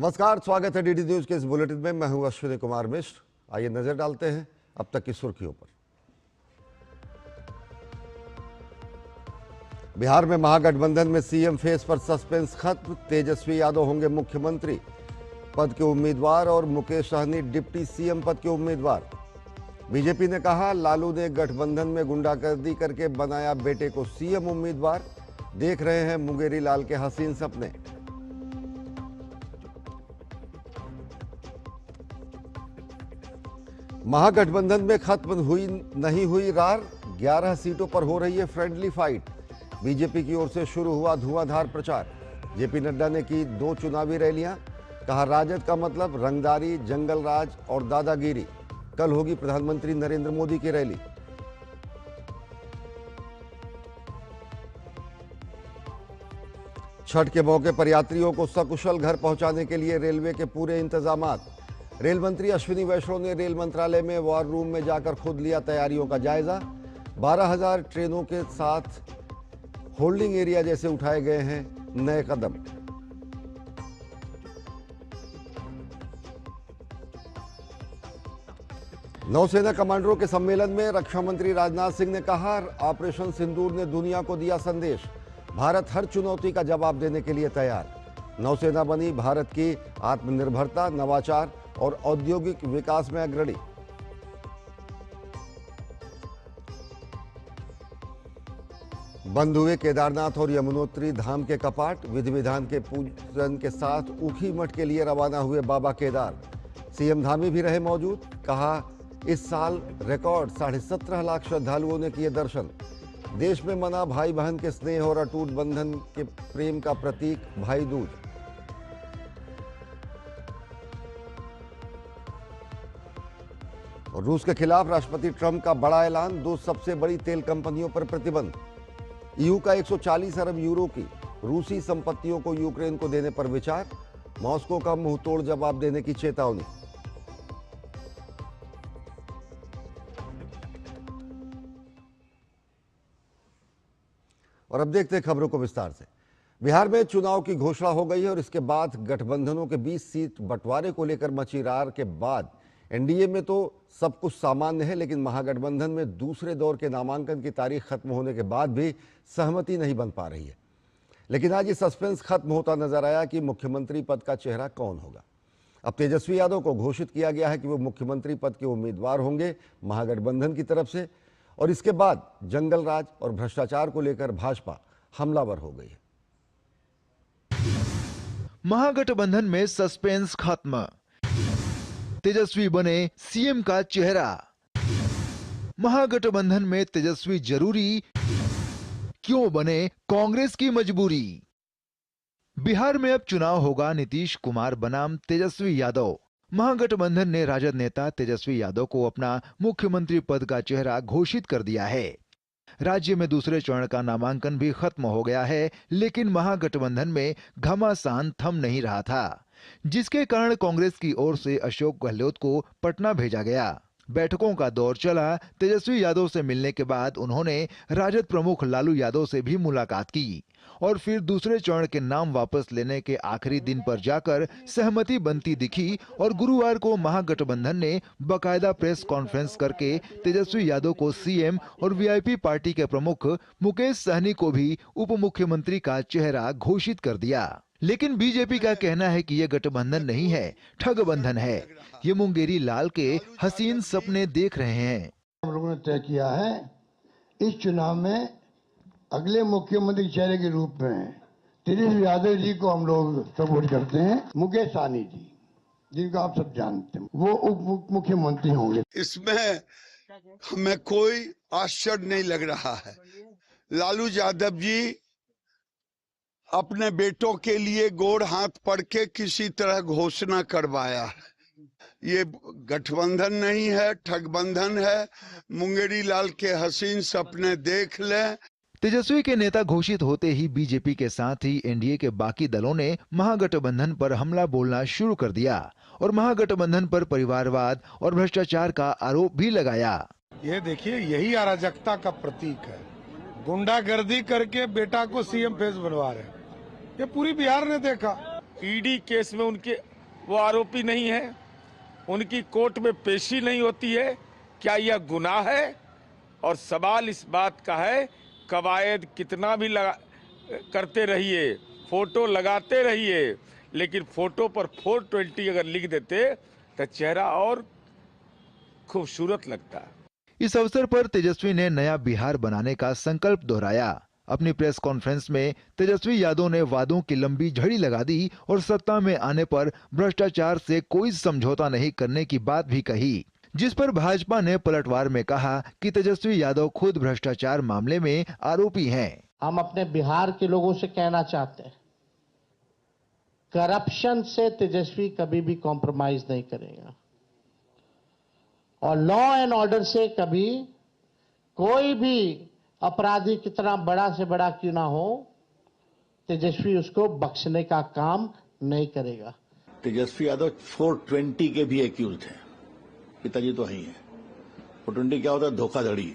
नमस्कार, स्वागत है डीडी न्यूज के इस बुलेटिन में। मैं हूं अश्विनी कुमार मिश्र। आइए नजर डालते हैं अब तक की सुर्खियों पर। बिहार में महागठबंधन में सीएम फेस पर सस्पेंस खत्म। तेजस्वी यादव होंगे मुख्यमंत्री पद के उम्मीदवार और मुकेश सहनी डिप्टी सीएम पद के उम्मीदवार। बीजेपी ने कहा, लालू ने गठबंधन में गुंडागर्दी करके बनाया बेटे को सीएम उम्मीदवार। देख रहे हैं मुंगेरी लाल के हसीन सपने। महागठबंधन में खत्म नहीं हुई रार। 11 सीटों पर हो रही है फ्रेंडली फाइट। बीजेपी की ओर से शुरू हुआ धुआंधार प्रचार। जेपी नड्डा ने की 2 चुनावी रैलियां। कहा, राजद का मतलब रंगदारी, जंगल राज और दादागिरी। कल होगी प्रधानमंत्री नरेंद्र मोदी की रैली। छठ के मौके पर यात्रियों को सकुशल घर पहुंचाने के लिए रेलवे के पूरे इंतजामात। रेल मंत्री अश्विनी वैष्णव ने रेल मंत्रालय में वॉर रूम में जाकर खुद लिया तैयारियों का जायजा। 12,000 ट्रेनों के साथ होल्डिंग एरिया जैसे उठाए गए हैं नए कदम। नौसेना कमांडरों के सम्मेलन में रक्षा मंत्री राजनाथ सिंह ने कहा, ऑपरेशन सिंदूर ने दुनिया को दिया संदेश। भारत हर चुनौती का जवाब देने के लिए तैयार। नौसेना बनी भारत की आत्मनिर्भरता, नवाचार और औद्योगिक विकास में अग्रणी। बंद हुए केदारनाथ और यमुनोत्री धाम के कपाट। विधि विधान के पूजन के साथ ऊखी मठ के लिए रवाना हुए बाबा केदार। सीएम धामी भी रहे मौजूद। कहा, इस साल रिकॉर्ड 17.5 लाख श्रद्धालुओं ने किए दर्शन। देश में मना भाई बहन के स्नेह और अटूट बंधन के प्रेम का प्रतीक भाई दूज। और रूस के खिलाफ राष्ट्रपति ट्रंप का बड़ा ऐलान। 2 सबसे बड़ी तेल कंपनियों पर प्रतिबंध। ईयू का 140 अरब यूरो की रूसी संपत्तियों को यूक्रेन को देने पर विचार। मॉस्को का मुंहतोड़ जवाब देने की चेतावनी। और अब देखते हैं खबरों को विस्तार से। बिहार में चुनाव की घोषणा हो गई है और इसके बाद गठबंधनों के 20 सीट बंटवारे को लेकर मची रार के बाद एनडीए में तो सब कुछ सामान्य है, लेकिन महागठबंधन में दूसरे दौर के नामांकन की तारीख खत्म होने के बाद भी सहमति नहीं बन पा रही है। लेकिन आज ये सस्पेंस खत्म होता नजर आया कि मुख्यमंत्री पद का चेहरा कौन होगा। अब तेजस्वी यादव को घोषित किया गया है कि वो मुख्यमंत्री पद के उम्मीदवार होंगे महागठबंधन की तरफ से। और इसके बाद जंगल राज और भ्रष्टाचार को लेकर भाजपा हमलावर हो गई है। महागठबंधन में सस्पेंस खत्म। तेजस्वी बने सीएम का चेहरा। महागठबंधन में तेजस्वी जरूरी, क्यों बने कांग्रेस की मजबूरी। बिहार में अब चुनाव होगा नीतीश कुमार बनाम तेजस्वी यादव। महागठबंधन ने राजद नेता तेजस्वी यादव को अपना मुख्यमंत्री पद का चेहरा घोषित कर दिया है। राज्य में दूसरे चरण का नामांकन भी खत्म हो गया है, लेकिन महागठबंधन में घमासान थम नहीं रहा था, जिसके कारण कांग्रेस की ओर से अशोक गहलोत को पटना भेजा गया। बैठकों का दौर चला। तेजस्वी यादव से मिलने के बाद उन्होंने राजद प्रमुख लालू यादव से भी मुलाकात की और फिर दूसरे चरण के नाम वापस लेने के आखिरी दिन पर जाकर सहमति बनती दिखी और गुरुवार को महागठबंधन ने बकायदा प्रेस कॉन्फ्रेंस करके तेजस्वी यादव को सीएम और वीआईपी पार्टी के प्रमुख मुकेश सहनी को भी उप मुख्यमंत्री का चेहरा घोषित कर दिया। लेकिन बीजेपी का कहना है कि यह गठबंधन नहीं है, ठगबंधन है। ये मुंगेरी लाल के हसीन सपने देख रहे हैं। हम लोगों ने तय किया है इस चुनाव में अगले मुख्यमंत्री चेहरे के रूप में तेजस्वी यादव जी को हम लोग सपोर्ट करते हैं। मुकेश सहनी जी, जिनको आप सब जानते हैं, वो उप मुख्यमंत्री होंगे। इसमें हमें कोई आश्चर्य नहीं लग रहा है। लालू यादव जी अपने बेटों के लिए गोड़ हाथ पड़ के किसी तरह घोषणा करवाया है। ये गठबंधन नहीं है, ठगबंधन है। मुंगेरी लाल के हसीन सपने देख लें। तेजस्वी के नेता घोषित होते ही बीजेपी के साथ ही एनडीए के बाकी दलों ने महागठबंधन पर हमला बोलना शुरू कर दिया और महागठबंधन पर परिवारवाद और भ्रष्टाचार का आरोप भी लगाया। ये देखिए, यही अराजकता का प्रतीक है। गुंडागर्दी करके बेटा को सीएम फेस बनवा रहे हैं। ये पूरी बिहार ने देखा। ईडी केस में उनके वो आरोपी नहीं है, उनकी कोर्ट में पेशी नहीं होती है, क्या यह गुनाह है? और सवाल इस बात का है, कवायद कितना भी करते रहिए, फोटो लगाते रहिए, लेकिन फोटो पर 420 अगर लिख देते तो चेहरा और खूबसूरत लगता है। इस अवसर पर तेजस्वी ने नया बिहार बनाने का संकल्प दोहराया। अपनी प्रेस कॉन्फ्रेंस में तेजस्वी यादव ने वादों की लंबी झड़ी लगा दी और सत्ता में आने पर भ्रष्टाचार से कोई समझौता नहीं करने की बात भी कही, जिस पर भाजपा ने पलटवार में कहा कि तेजस्वी यादव खुद भ्रष्टाचार मामले में आरोपी हैं। हम अपने बिहार के लोगों से कहना चाहते हैं, करप्शन से तेजस्वी कभी भी कॉम्प्रोमाइज नहीं करेगा और लॉ एंड ऑर्डर से कभी कोई भी अपराधी कितना बड़ा से बड़ा क्यों ना हो, तेजस्वी उसको बख्शने का काम नहीं करेगा। तेजस्वी यादव 420 के भी एक्यूज हैं, पिताजी तो ही हैं। 420 क्या होता है? धोखाधड़ी।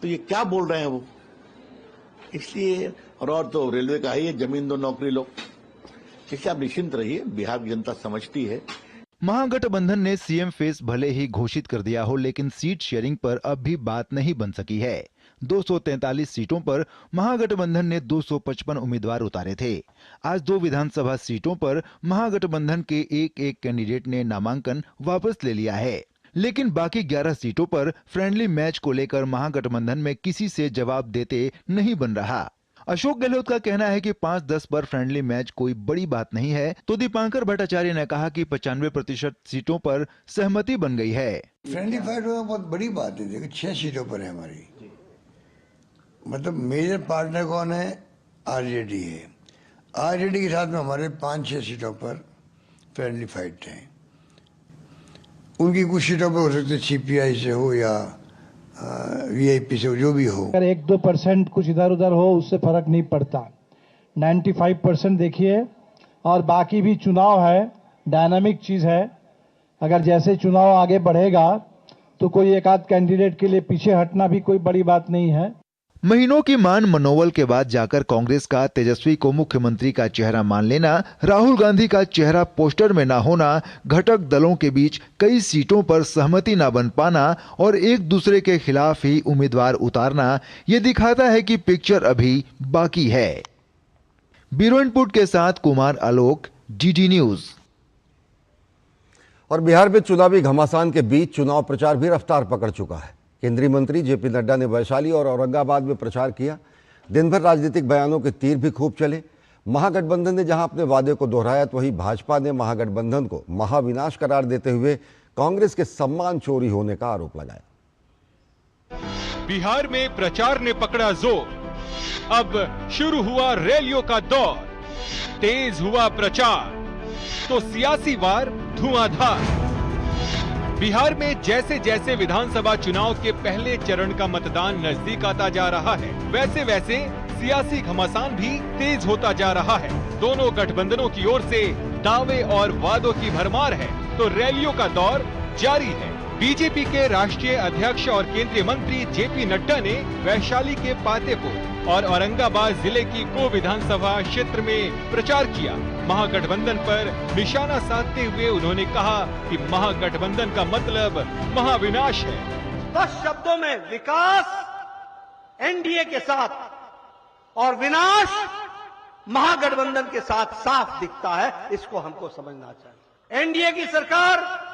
तो ये क्या बोल रहे हैं वो? इसलिए और तो रेलवे का ही है, जमीन दो नौकरी लो। इसलिए आप निश्चिंत रहिए, बिहार की जनता समझती है। महागठबंधन ने सीएम फेस भले ही घोषित कर दिया हो, लेकिन सीट शेयरिंग पर अब भी बात नहीं बन सकी है। 243 सीटों पर महागठबंधन ने 255 उम्मीदवार उतारे थे। आज 2 विधानसभा सीटों पर महागठबंधन के एक कैंडिडेट ने नामांकन वापस ले लिया है, लेकिन बाकी 11 सीटों पर फ्रेंडली मैच को लेकर महागठबंधन में किसी से जवाब देते नहीं बन रहा। अशोक गहलोत का कहना है कि 5-10 पर फ्रेंडली मैच कोई बड़ी बात नहीं है, तो दीपांकर भट्टाचार्य ने कहा कि 95% सीटों पर सहमति बन गई है। फ्रेंडली फाइट होना बहुत बड़ी बात है। देखो 6 सीटों पर है हमारी, मतलब मेजर पार्टनर कौन है? आरजेडी है। आरजेडी के साथ में हमारे 5-6 सीटों पर फ्रेंडली फाइट है। उनकी कुछ सीटों पर हो सकते सीपीआई से हो या वीआईपी से, जो भी हो। अगर 1-2% कुछ इधर उधर हो उससे फर्क नहीं पड़ता। 95% देखिए, और बाकी भी चुनाव है, डायनामिक चीज है। अगर जैसे चुनाव आगे बढ़ेगा तो कोई एक आध कैंडिडेट के लिए पीछे हटना भी कोई बड़ी बात नहीं है। महीनों की मान मनोवल के बाद जाकर कांग्रेस का तेजस्वी को मुख्यमंत्री का चेहरा मान लेना, राहुल गांधी का चेहरा पोस्टर में ना होना, घटक दलों के बीच कई सीटों पर सहमति ना बन पाना और एक दूसरे के खिलाफ ही उम्मीदवार उतारना, ये दिखाता है कि पिक्चर अभी बाकी है। ब्यूरो इनपुट के साथ कुमार आलोक, डीडी न्यूज। और बिहार में चुनावी घमासान के बीच चुनाव प्रचार भी रफ्तार पकड़ चुका है। केंद्रीय मंत्री जेपी नड्डा ने वैशाली और औरंगाबाद में प्रचार किया। दिन भर राजनीतिक बयानों के तीर भी खूब चले। महागठबंधन ने जहां अपने वादे को दोहराया, तो वहीं भाजपा ने महागठबंधन को महाविनाश करार देते हुए कांग्रेस के सम्मान चोरी होने का आरोप लगाया। बिहार में प्रचार ने पकड़ा जोर, अब शुरू हुआ रैलियों का दौर। तेज हुआ प्रचार तो सियासी वार धुआंधार। बिहार में जैसे जैसे विधानसभा चुनाव के पहले चरण का मतदान नजदीक आता जा रहा है, वैसे वैसे सियासी घमासान भी तेज होता जा रहा है। दोनों गठबंधनों की ओर से दावे और वादों की भरमार है, तो रैलियों का दौर जारी है। बीजेपी के राष्ट्रीय अध्यक्ष और केंद्रीय मंत्री जेपी नड्डा ने वैशाली के पातेपुर और औरंगाबाद जिले की को विधानसभा क्षेत्र में प्रचार किया। महागठबंधन पर निशाना साधते हुए उन्होंने कहा कि महागठबंधन का मतलब महाविनाश है। स्पष्ट शब्दों में विकास एनडीए के साथ और विनाश महागठबंधन के साथ साफ दिखता है। इसको हमको समझना चाहिए। एनडीए की सरकार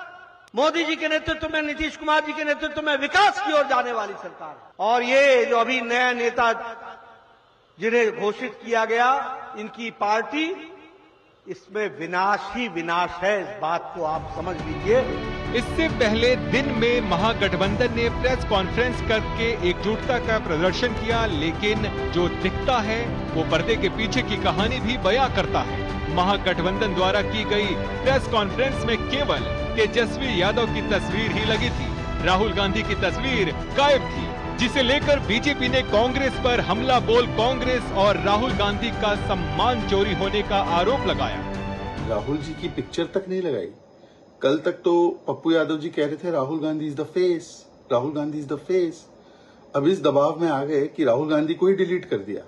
मोदी जी के नेतृत्व में, नीतीश कुमार जी के नेतृत्व में विकास की ओर जाने वाली सरकार है। और ये जो अभी नया नेता जिन्हें घोषित किया गया, इनकी पार्टी, इसमें विनाश ही विनाश है। इस बात को आप समझ लीजिए। इससे पहले दिन में महागठबंधन ने प्रेस कॉन्फ्रेंस करके एकजुटता का प्रदर्शन किया, लेकिन जो दिखता है वो पर्दे के पीछे की कहानी भी बयां करता है। महागठबंधन द्वारा की गई प्रेस कॉन्फ्रेंस में केवल तेजस्वी यादव की तस्वीर ही लगी थी। राहुल गांधी की तस्वीर गायब थी, जिसे लेकर बीजेपी ने कांग्रेस पर हमला बोल कांग्रेस और राहुल गांधी का सम्मान चोरी होने का आरोप लगाया। राहुल जी की पिक्चर तक नहीं लगाई। कल तक तो पप्पू यादव जी कह रहे थे Rahul Gandhi is the face, Rahul Gandhi is the face. अब इस दबाव में आ गए कि राहुल गांधी को ही डिलीट कर दिया।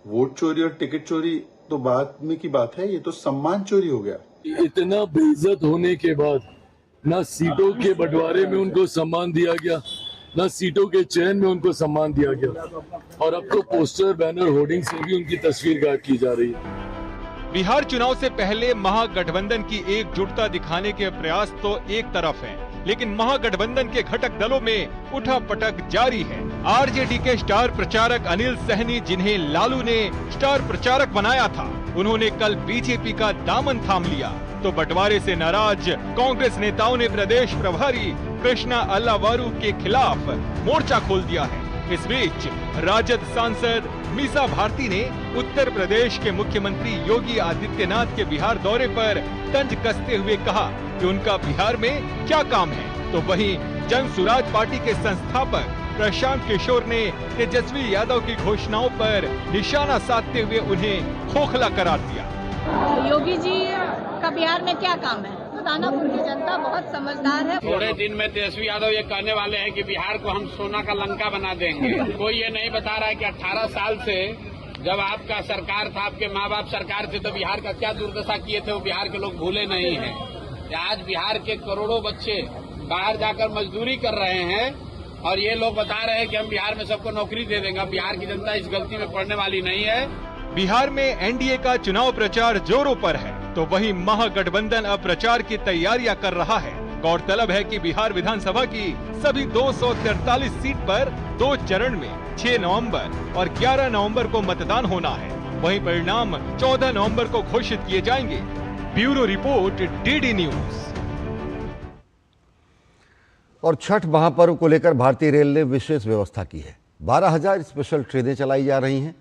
वोट चोरी और टिकट चोरी तो बाद में की बात है, ये तो सम्मान चोरी हो गया। इतना बेइज्जत होने के बाद ना सीटों के बंटवारे में उनको सम्मान दिया गया, ना सीटों के चयन में उनको सम्मान दिया गया, और अब तो पोस्टर, बैनर, होर्डिंग से भी उनकी तस्वीर गायब की जा रही है। बिहार चुनाव से पहले महागठबंधन की एकजुटता दिखाने के प्रयास तो एक तरफ है, लेकिन महागठबंधन के घटक दलों में उठापटक जारी है। आरजेडी के स्टार प्रचारक अनिल सहनी, जिन्हें लालू ने स्टार प्रचारक बनाया था, उन्होंने कल बीजेपी का दामन थाम लिया, तो बंटवारे से नाराज कांग्रेस नेताओं ने प्रदेश प्रभारी कृष्णा अल्लावारू के खिलाफ मोर्चा खोल दिया है। इस बीच राजद सांसद मीसा भारती ने उत्तर प्रदेश के मुख्यमंत्री योगी आदित्यनाथ के बिहार दौरे पर तंज कसते हुए कहा कि उनका बिहार में क्या काम है, तो वहीं जन सुराज पार्टी के संस्थापक प्रशांत किशोर ने तेजस्वी यादव की घोषणाओं पर निशाना साधते हुए उन्हें खोखला करार दिया। योगी जी का बिहार में क्या काम है? दानापुर की जनता बहुत समझदार है। थोड़े दिन में तेजस्वी यादव ये कहने वाले हैं कि बिहार को हम सोना का लंका बना देंगे। कोई ये नहीं बता रहा है कि 18 साल से जब आपका सरकार था, आपके माँ बाप सरकार थे, तो बिहार का क्या दुर्दशा किए थे वो बिहार के लोग भूले नहीं हैं। आज बिहार के करोड़ों बच्चे बाहर जाकर मजदूरी कर रहे हैं और ये लोग बता रहे हैं कि हम बिहार में सबको नौकरी दे देंगे। बिहार की जनता इस गलती में पड़ने वाली नहीं है। बिहार में एनडीए का चुनाव प्रचार जोरों पर है, तो वहीं महागठबंधन अब प्रचार की तैयारियां कर रहा है। गौरतलब है कि बिहार विधानसभा की सभी 243 सीट पर 2 चरण में 6 नवंबर और 11 नवंबर को मतदान होना है। वहीं परिणाम 14 नवंबर को घोषित किए जाएंगे। Bureau report, DD news. और छठ महापर्व को लेकर भारतीय रेल ने विशेष व्यवस्था की है। 12,000 स्पेशल ट्रेनें चलाई जा रही हैं।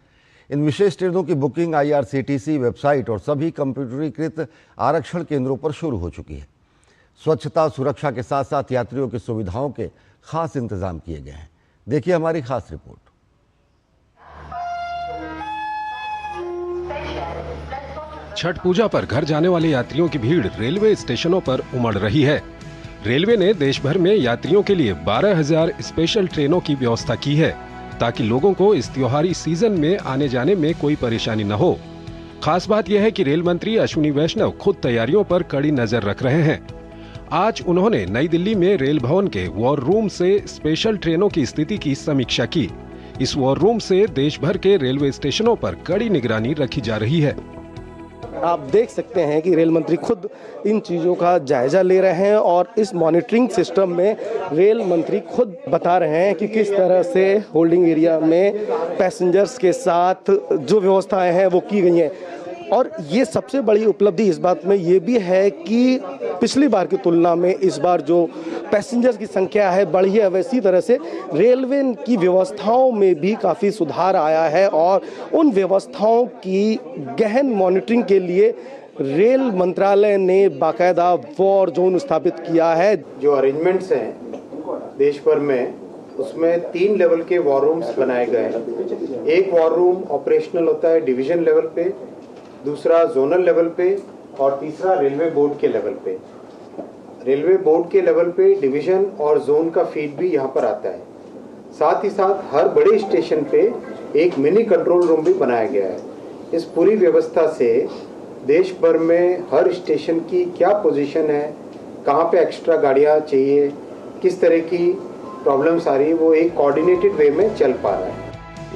इन विशेष ट्रेनों की बुकिंग IRCTC वेबसाइट और सभी कंप्यूटरीकृत आरक्षण केंद्रों पर शुरू हो चुकी है। स्वच्छता, सुरक्षा के साथ साथ यात्रियों की सुविधाओं के खास इंतजाम किए गए हैं। देखिए हमारी खास रिपोर्ट। छठ पूजा पर घर जाने वाले यात्रियों की भीड़ रेलवे स्टेशनों पर उमड़ रही है। रेलवे ने देश भर में यात्रियों के लिए 12,000 स्पेशल ट्रेनों की व्यवस्था की है, ताकि लोगों को इस त्योहारी सीजन में आने जाने में कोई परेशानी न हो। खास बात यह है कि रेल मंत्री अश्विनी वैष्णव खुद तैयारियों पर कड़ी नजर रख रहे हैं। आज उन्होंने नई दिल्ली में रेल भवन के वॉर रूम से स्पेशल ट्रेनों की स्थिति की समीक्षा की। इस वॉर रूम से देश भर के रेलवे स्टेशनों पर कड़ी निगरानी रखी जा रही है। आप देख सकते हैं कि रेल मंत्री खुद इन चीज़ों का जायजा ले रहे हैं और इस मॉनिटरिंग सिस्टम में रेल मंत्री खुद बता रहे हैं कि किस तरह से होल्डिंग एरिया में पैसेंजर्स के साथ जो व्यवस्थाएं हैं वो की गई हैं। और ये सबसे बड़ी उपलब्धि इस बात में ये भी है कि पिछली बार की तुलना में इस बार जो पैसेंजर्स की संख्या है बढ़ी है, वैसी तरह से रेलवे की व्यवस्थाओं में भी काफ़ी सुधार आया है और उन व्यवस्थाओं की गहन मॉनिटरिंग के लिए रेल मंत्रालय ने बाकायदा वॉर जोन स्थापित किया है। जो अरेंजमेंट्स हैं देश भर में, उसमें 3 लेवल के वॉर रूम्स बनाए गए हैं। एक वॉर रूम ऑपरेशनल होता है डिवीजन लेवल पे, दूसरा जोनल लेवल पे और तीसरा रेलवे बोर्ड के लेवल पे। रेलवे बोर्ड के लेवल पे डिवीजन और जोन का फीड भी यहाँ पर आता है। साथ ही साथ हर बड़े स्टेशन पे एक मिनी कंट्रोल रूम भी बनाया गया है। इस पूरी व्यवस्था से देश भर में हर स्टेशन की क्या पोजीशन है, कहाँ पे एक्स्ट्रा गाड़ियाँ चाहिए, किस तरह की प्रॉब्लम्स आ रही है, वो एक कोऑर्डिनेटेड वे में चल पा रहा है।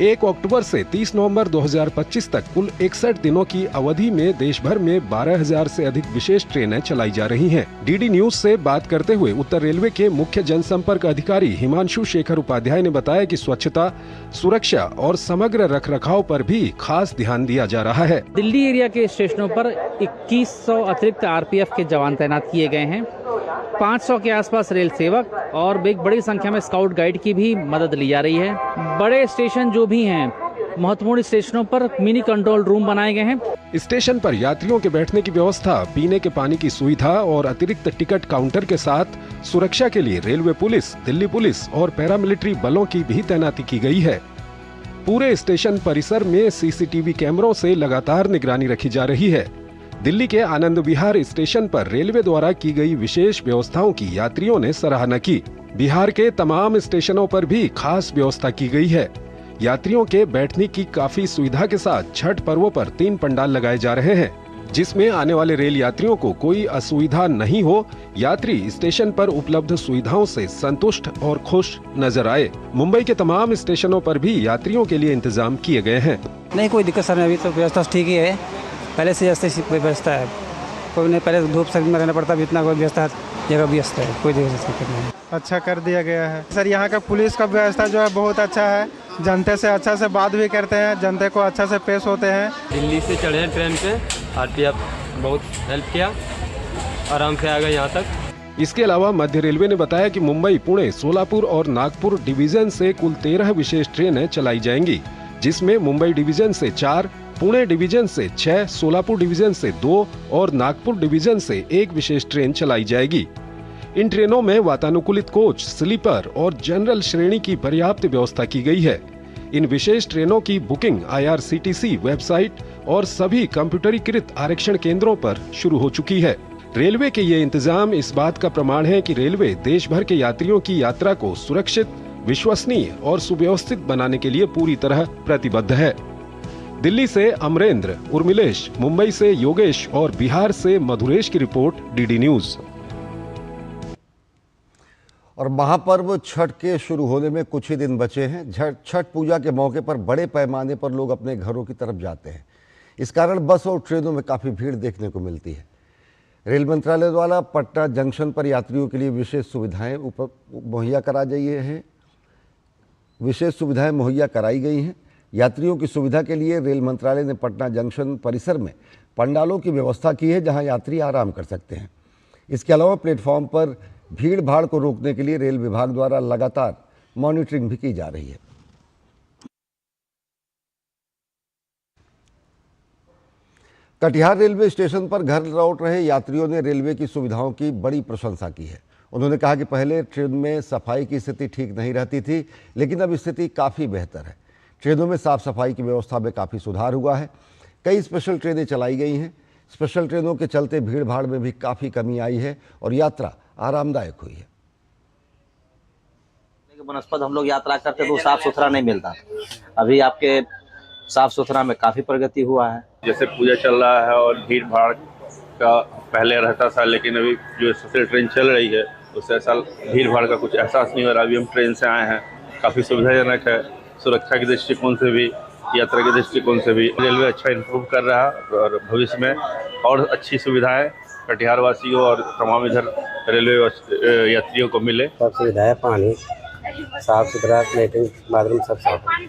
1 अक्टूबर से 30 नवंबर 2025 तक कुल 61 दिनों की अवधि में देश भर में 12,000 से अधिक विशेष ट्रेनें चलाई जा रही हैं। डीडी न्यूज से बात करते हुए उत्तर रेलवे के मुख्य जनसंपर्क अधिकारी हिमांशु शेखर उपाध्याय ने बताया कि स्वच्छता, सुरक्षा और समग्र रखरखाव पर भी खास ध्यान दिया जा रहा है। दिल्ली एरिया के स्टेशनों पर 2100 अतिरिक्त RPF के जवान तैनात किए गए हैं। 500 के आसपास रेल सेवक और एक बड़ी संख्या में स्काउट गाइड की भी मदद ली जा रही है। बड़े स्टेशन जो भी हैं, महत्वपूर्ण स्टेशनों पर मिनी कंट्रोल रूम बनाए गए हैं। स्टेशन पर यात्रियों के बैठने की व्यवस्था, पीने के पानी की सुविधा और अतिरिक्त टिकट काउंटर के साथ सुरक्षा के लिए रेलवे पुलिस, दिल्ली पुलिस और पैरामिलिट्री बलों की भी तैनाती की गई है। पूरे स्टेशन परिसर में CCTV कैमरों से लगातार निगरानी रखी जा रही है। दिल्ली के आनंद विहार स्टेशन पर रेलवे द्वारा की गई विशेष व्यवस्थाओं की यात्रियों ने सराहना की। बिहार के तमाम स्टेशनों पर भी खास व्यवस्था की गई है। यात्रियों के बैठने की काफी सुविधा के साथ छठ पर्व पर 3 पंडाल लगाए जा रहे हैं। जिसमें आने वाले रेल यात्रियों को कोई असुविधा नहीं हो, यात्री स्टेशन पर उपलब्ध सुविधाओं से संतुष्ट और खुश नजर आए। मुंबई के तमाम स्टेशनों पर भी यात्रियों के लिए इंतजाम किए गए हैं। नहीं कोई दिक्कत सर, अभी तो व्यवस्था ठीक ही है, पहले से जैसे व्यवस्था है, कोई नहीं, पहले धूप सर्दी में रहना पड़ता, अभी इतना कोई व्यवस्था जगह व्यवस्था है, कोई दिक्कत नहीं। अच्छा कर दिया गया है सर, यहाँ का पुलिस का व्यवस्था जो है बहुत अच्छा है, जनता से अच्छा से बात भी करते हैं, जनता को अच्छा से पेश होते हैं। दिल्ली से चढ़े ट्रेन पे, आरपीएफ बहुत हेल्प किया, आराम से आ गए यहाँ तक। इसके अलावा मध्य रेलवे ने बताया कि मुंबई, पुणे, सोलापुर और नागपुर डिवीजन से कुल 13 विशेष ट्रेनें चलाई जाएंगी, जिसमें मुंबई डिवीजन से 4, पुणे डिवीजन से 6, सोलापुर डिवीजन से 2 और नागपुर डिवीजन से 1 विशेष ट्रेन चलाई जाएगी। इन ट्रेनों में वातानुकूलित कोच, स्लीपर और जनरल श्रेणी की पर्याप्त व्यवस्था की गई है। इन विशेष ट्रेनों की बुकिंग IRCTC वेबसाइट और सभी कंप्यूटरीकृत आरक्षण केंद्रों पर शुरू हो चुकी है। रेलवे के ये इंतजाम इस बात का प्रमाण है कि रेलवे देश भर के यात्रियों की यात्रा को सुरक्षित, विश्वसनीय और सुव्यवस्थित बनाने के लिए पूरी तरह प्रतिबद्ध है। दिल्ली से अमरेंद्र, उर्मिलेश, मुंबई से योगेश और बिहार से मधुरेश की रिपोर्ट, DD न्यूज। और महापर्व छठ के शुरू होने में कुछ ही दिन बचे हैं। छठ पूजा के मौके पर बड़े पैमाने पर लोग अपने घरों की तरफ जाते हैं। इस कारण बस और ट्रेनों में काफ़ी भीड़ देखने को मिलती है। रेल मंत्रालय द्वारा पटना जंक्शन पर यात्रियों के लिए विशेष सुविधाएं मुहैया कराई गई हैं। यात्रियों की सुविधा के लिए रेल मंत्रालय ने पटना जंक्शन परिसर में पंडालों की व्यवस्था की है, जहां यात्री आराम कर सकते हैं। इसके अलावा प्लेटफॉर्म पर भीड़ भाड़ को रोकने के लिए रेल विभाग द्वारा लगातार मॉनिटरिंग भी की जा रही है। कटिहार रेलवे स्टेशन पर घर लौट रहे यात्रियों ने रेलवे की सुविधाओं की बड़ी प्रशंसा की है। उन्होंने कहा कि पहले ट्रेन में सफाई की स्थिति ठीक नहीं रहती थी, लेकिन अब स्थिति काफ़ी बेहतर है। ट्रेनों में साफ सफाई की व्यवस्था में काफ़ी सुधार हुआ है। कई स्पेशल ट्रेनें चलाई गई हैं। स्पेशल ट्रेनों के चलते भीड़ भाड़ में भी काफ़ी कमी आई है और यात्रा आरामदायक हुई है। बनस्पत हम लोग यात्रा करते तो साफ सुथरा नहीं मिलता, अभी आपके साफ सुथरा में काफी प्रगति हुआ है। जैसे पूजा चल रहा है और भीड़ भाड़ का पहले रहता था, लेकिन अभी जो स्पेशल ट्रेन चल रही है उससे ऐसा भीड़ भाड़ का कुछ एहसास नहीं हो रहा। अभी हम ट्रेन से आए हैं, काफी सुविधाजनक है। सुरक्षा के दृष्टिकोण से भी, यात्रा के दृष्टिकोण से भी रेलवे अच्छा इम्प्रूव कर रहा है और भविष्य में और अच्छी सुविधाएं कटिहार वासियों और तमाम इधर रेलवे यात्रियों को मिले। सब सुविधाएं, पानी साफ सुथरा, लेटरिन बाथरूम सब साफ है।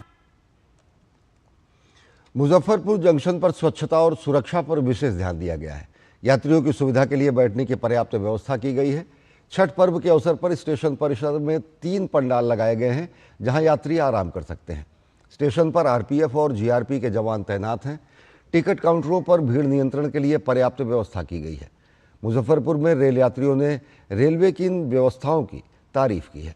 मुजफ्फरपुर जंक्शन पर स्वच्छता और सुरक्षा पर विशेष ध्यान दिया गया है। यात्रियों की सुविधा के लिए बैठने की पर्याप्त व्यवस्था की गई है। छठ पर्व के अवसर पर स्टेशन परिसर में 3 पंडाल लगाए गए हैं, जहां यात्री आराम कर सकते हैं। स्टेशन पर RPF और GRP के जवान तैनात हैं। टिकट काउंटरों पर भीड़ नियंत्रण के लिए पर्याप्त व्यवस्था की गई है। मुजफ्फरपुर में रेल यात्रियों ने रेलवे की इन व्यवस्थाओं की तारीफ की है।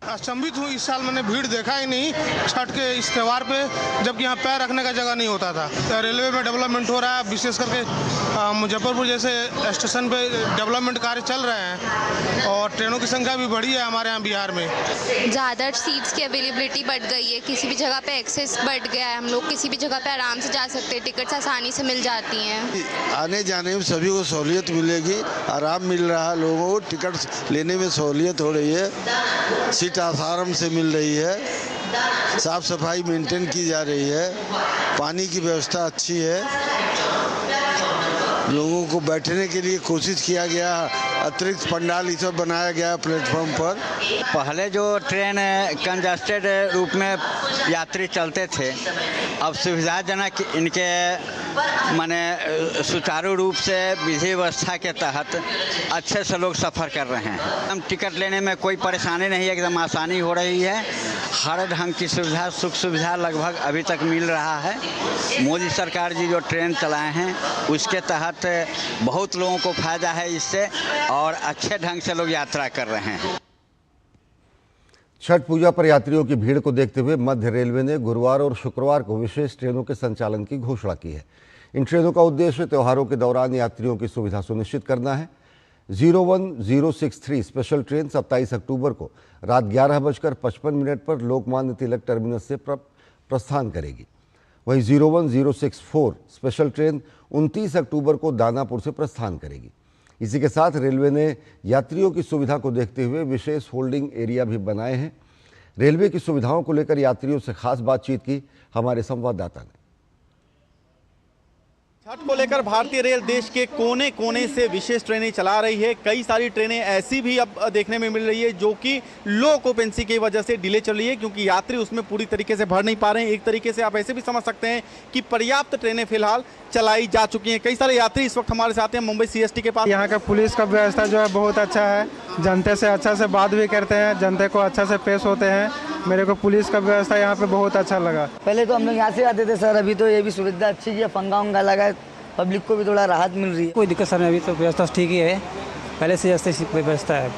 अचंभित हूँ, इस साल मैंने भीड़ देखा ही नहीं छठ के इस त्यौहार पे, जबकि यहाँ पैर रखने का जगह नहीं होता था। तो रेलवे में डेवलपमेंट हो रहा है, विशेष करके मुजफ्फरपुर जैसे स्टेशन पे डेवलपमेंट कार्य चल रहे हैं और ट्रेनों की संख्या भी बढ़ी है हमारे यहाँ बिहार में। ज़्यादा सीट्स की अवेलेबिलिटी बढ़ गई है, किसी भी जगह पे एक्सेस बढ़ गया है, हम लोग किसी भी जगह पे आराम से जा सकते हैं, टिकट्स आसानी से मिल जाती हैं। आने जाने में सभी को सहूलियत मिलेगी, आराम मिल रहा है, लोगों को टिकट लेने में सहूलियत हो रही है, सीट आराम से मिल रही है, साफ सफाई मेंटेन की जा रही है, पानी की व्यवस्था अच्छी है, लोगों को बैठने के लिए कोशिश किया गया, अतिरिक्त पंडाल ये सब बनाया गया प्लेटफॉर्म पर। पहले जो ट्रेन कंजस्टेड रूप में यात्री चलते थे, अब सुविधाजनक इनके माने सुचारू रूप से विधि व्यवस्था के तहत अच्छे से लोग सफ़र कर रहे हैं। हम टिकट लेने में कोई परेशानी नहीं है, एकदम आसानी हो रही है। हर ढंग की सुविधा, सुख सुविधा लगभग अभी तक मिल रहा है। मोदी सरकार जी जो ट्रेन चलाए हैं उसके तहत बहुत लोगों को फायदा है इससे और अच्छे ढंग से लोग यात्रा कर रहे हैं। छठ पूजा पर यात्रियों की भीड़ को देखते हुए मध्य रेलवे ने गुरुवार और शुक्रवार को विशेष ट्रेनों के संचालन की घोषणा की है। इन ट्रेनों का उद्देश्य त्योहारों के दौरान यात्रियों की सुविधा सुनिश्चित करना है। 01063 स्पेशल ट्रेन 27 अक्टूबर को रात 11:55 पर लोकमान्य तिलक टर्मिनस से प्रस्थान करेगी। वहीं 01064 स्पेशल ट्रेन 29 अक्टूबर को दानापुर से प्रस्थान करेगी। इसी के साथ रेलवे ने यात्रियों की सुविधा को देखते हुए विशेष होल्डिंग एरिया भी बनाए हैं। रेलवे की सुविधाओं को लेकर यात्रियों से खास बातचीत की हमारे संवाददाता ने। छठ को लेकर भारतीय रेल देश के कोने कोने से विशेष ट्रेनें चला रही है। कई सारी ट्रेनें ऐसी भी अब देखने में मिल रही है जो कि लो ऑक्यूपेंसी की वजह से डिले चल रही है, क्योंकि यात्री उसमें पूरी तरीके से भर नहीं पा रहे हैं। एक तरीके से आप ऐसे भी समझ सकते हैं कि पर्याप्त ट्रेनें फिलहाल चलाई जा चुकी हैं। कई सारे यात्री इस वक्त हमारे साथ हैं मुंबई CST के पास। यहाँ का पुलिस का व्यवस्था जो है बहुत अच्छा है, जनता से अच्छा से बात भी करते हैं, जनता को अच्छा से पेश होते हैं। मेरे को पुलिस का व्यवस्था यहाँ पे बहुत अच्छा लगा। पहले तो हम लोग यहाँ से आते थे सर, अभी तो ये भी सुविधा अच्छी है, पंगा उंगा लगा है, पब्लिक को भी थोड़ा राहत मिल रही है। कोई दिक्कत सर नहीं, अभी तो व्यवस्था ठीक ही है, पहले से जैसे व्यवस्था है,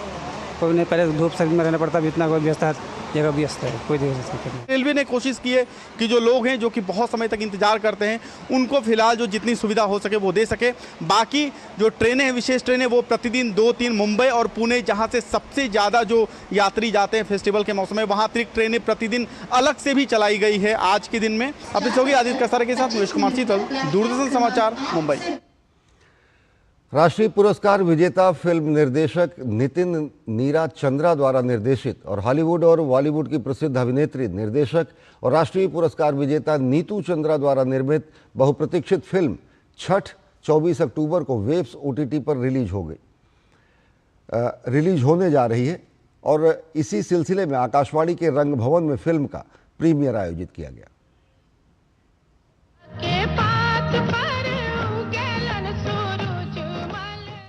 कोई नहीं, पहले धूप सर्दी में रहना पड़ता, अभी इतना कोई व्यवस्था जगह व्यस्त है, कोई दिक्कत नहीं। रेलवे ने कोशिश की है कि जो लोग हैं जो कि बहुत समय तक इंतजार करते हैं उनको फिलहाल जो जितनी सुविधा हो सके वो दे सके। बाकी जो ट्रेनें हैं, विशेष ट्रेनें, वो प्रतिदिन 2-3 मुंबई और पुणे, जहां से सबसे ज़्यादा जो यात्री जाते हैं फेस्टिवल के मौसम में, वहां अतिरिक्त ट्रेनें प्रतिदिन अलग से भी चलाई गई है आज के दिन में। अपने सहयोगी आदित्य कसारे के साथ महेश कुमार शीतल, दूरदर्शन समाचार, मुंबई। राष्ट्रीय पुरस्कार विजेता फिल्म निर्देशक नितिन नीरा चंद्रा द्वारा निर्देशित और हॉलीवुड और बॉलीवुड की प्रसिद्ध अभिनेत्री, निर्देशक और राष्ट्रीय पुरस्कार विजेता नीतू चंद्रा द्वारा निर्मित बहुप्रतीक्षित फिल्म छठ 24 अक्टूबर को वेव्स OTT पर रिलीज होने जा रही है और इसी सिलसिले में आकाशवाणी के रंग भवन में फिल्म का प्रीमियर आयोजित किया गया।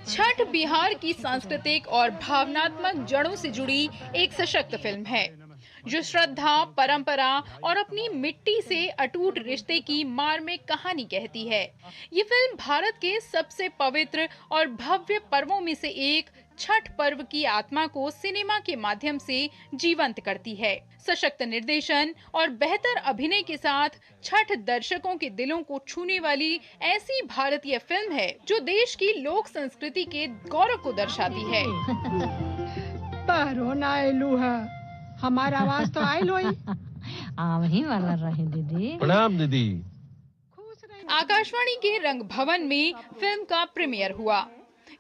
छठ बिहार की सांस्कृतिक और भावनात्मक जड़ों से जुड़ी एक सशक्त फिल्म है जो श्रद्धा, परंपरा और अपनी मिट्टी से अटूट रिश्ते की मार्मिक कहानी कहती है। ये फिल्म भारत के सबसे पवित्र और भव्य पर्वों में से एक छठ पर्व की आत्मा को सिनेमा के माध्यम से जीवंत करती है। सशक्त निर्देशन और बेहतर अभिनय के साथ छठ दर्शकों के दिलों को छूने वाली ऐसी भारतीय फिल्म है जो देश की लोक संस्कृति के गौरव को दर्शाती है। हमारा आवाज तो आयल होई। ही वाला रहे दीदी। प्रणाम दीदी। आकाशवाणी के रंग भवन में फिल्म का प्रीमियर हुआ।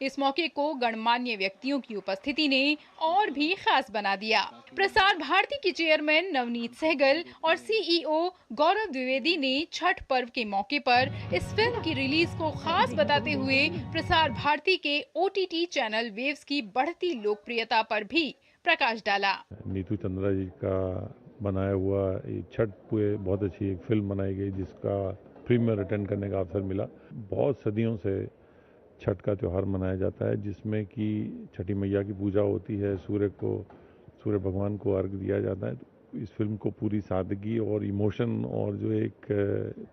इस मौके को गणमान्य व्यक्तियों की उपस्थिति ने और भी खास बना दिया। प्रसार भारती के चेयरमैन नवनीत सहगल और CEO गौरव द्विवेदी ने छठ पर्व के मौके पर इस फिल्म की रिलीज को खास बताते हुए प्रसार भारती के OTT चैनल वेव्स की बढ़ती लोकप्रियता पर भी प्रकाश डाला। नीतू चंद्रा जी का बनाया हुआ छठ पे बहुत अच्छी एक फिल्म बनाई गई जिसका प्रीमियर अटेंड करने का अवसर मिला। बहुत सदियों से छठ का त्यौहार मनाया जाता है जिसमें कि छठी मैया की पूजा होती है, सूर्य भगवान को अर्घ दिया जाता है। तो इस फिल्म को पूरी सादगी और इमोशन और जो एक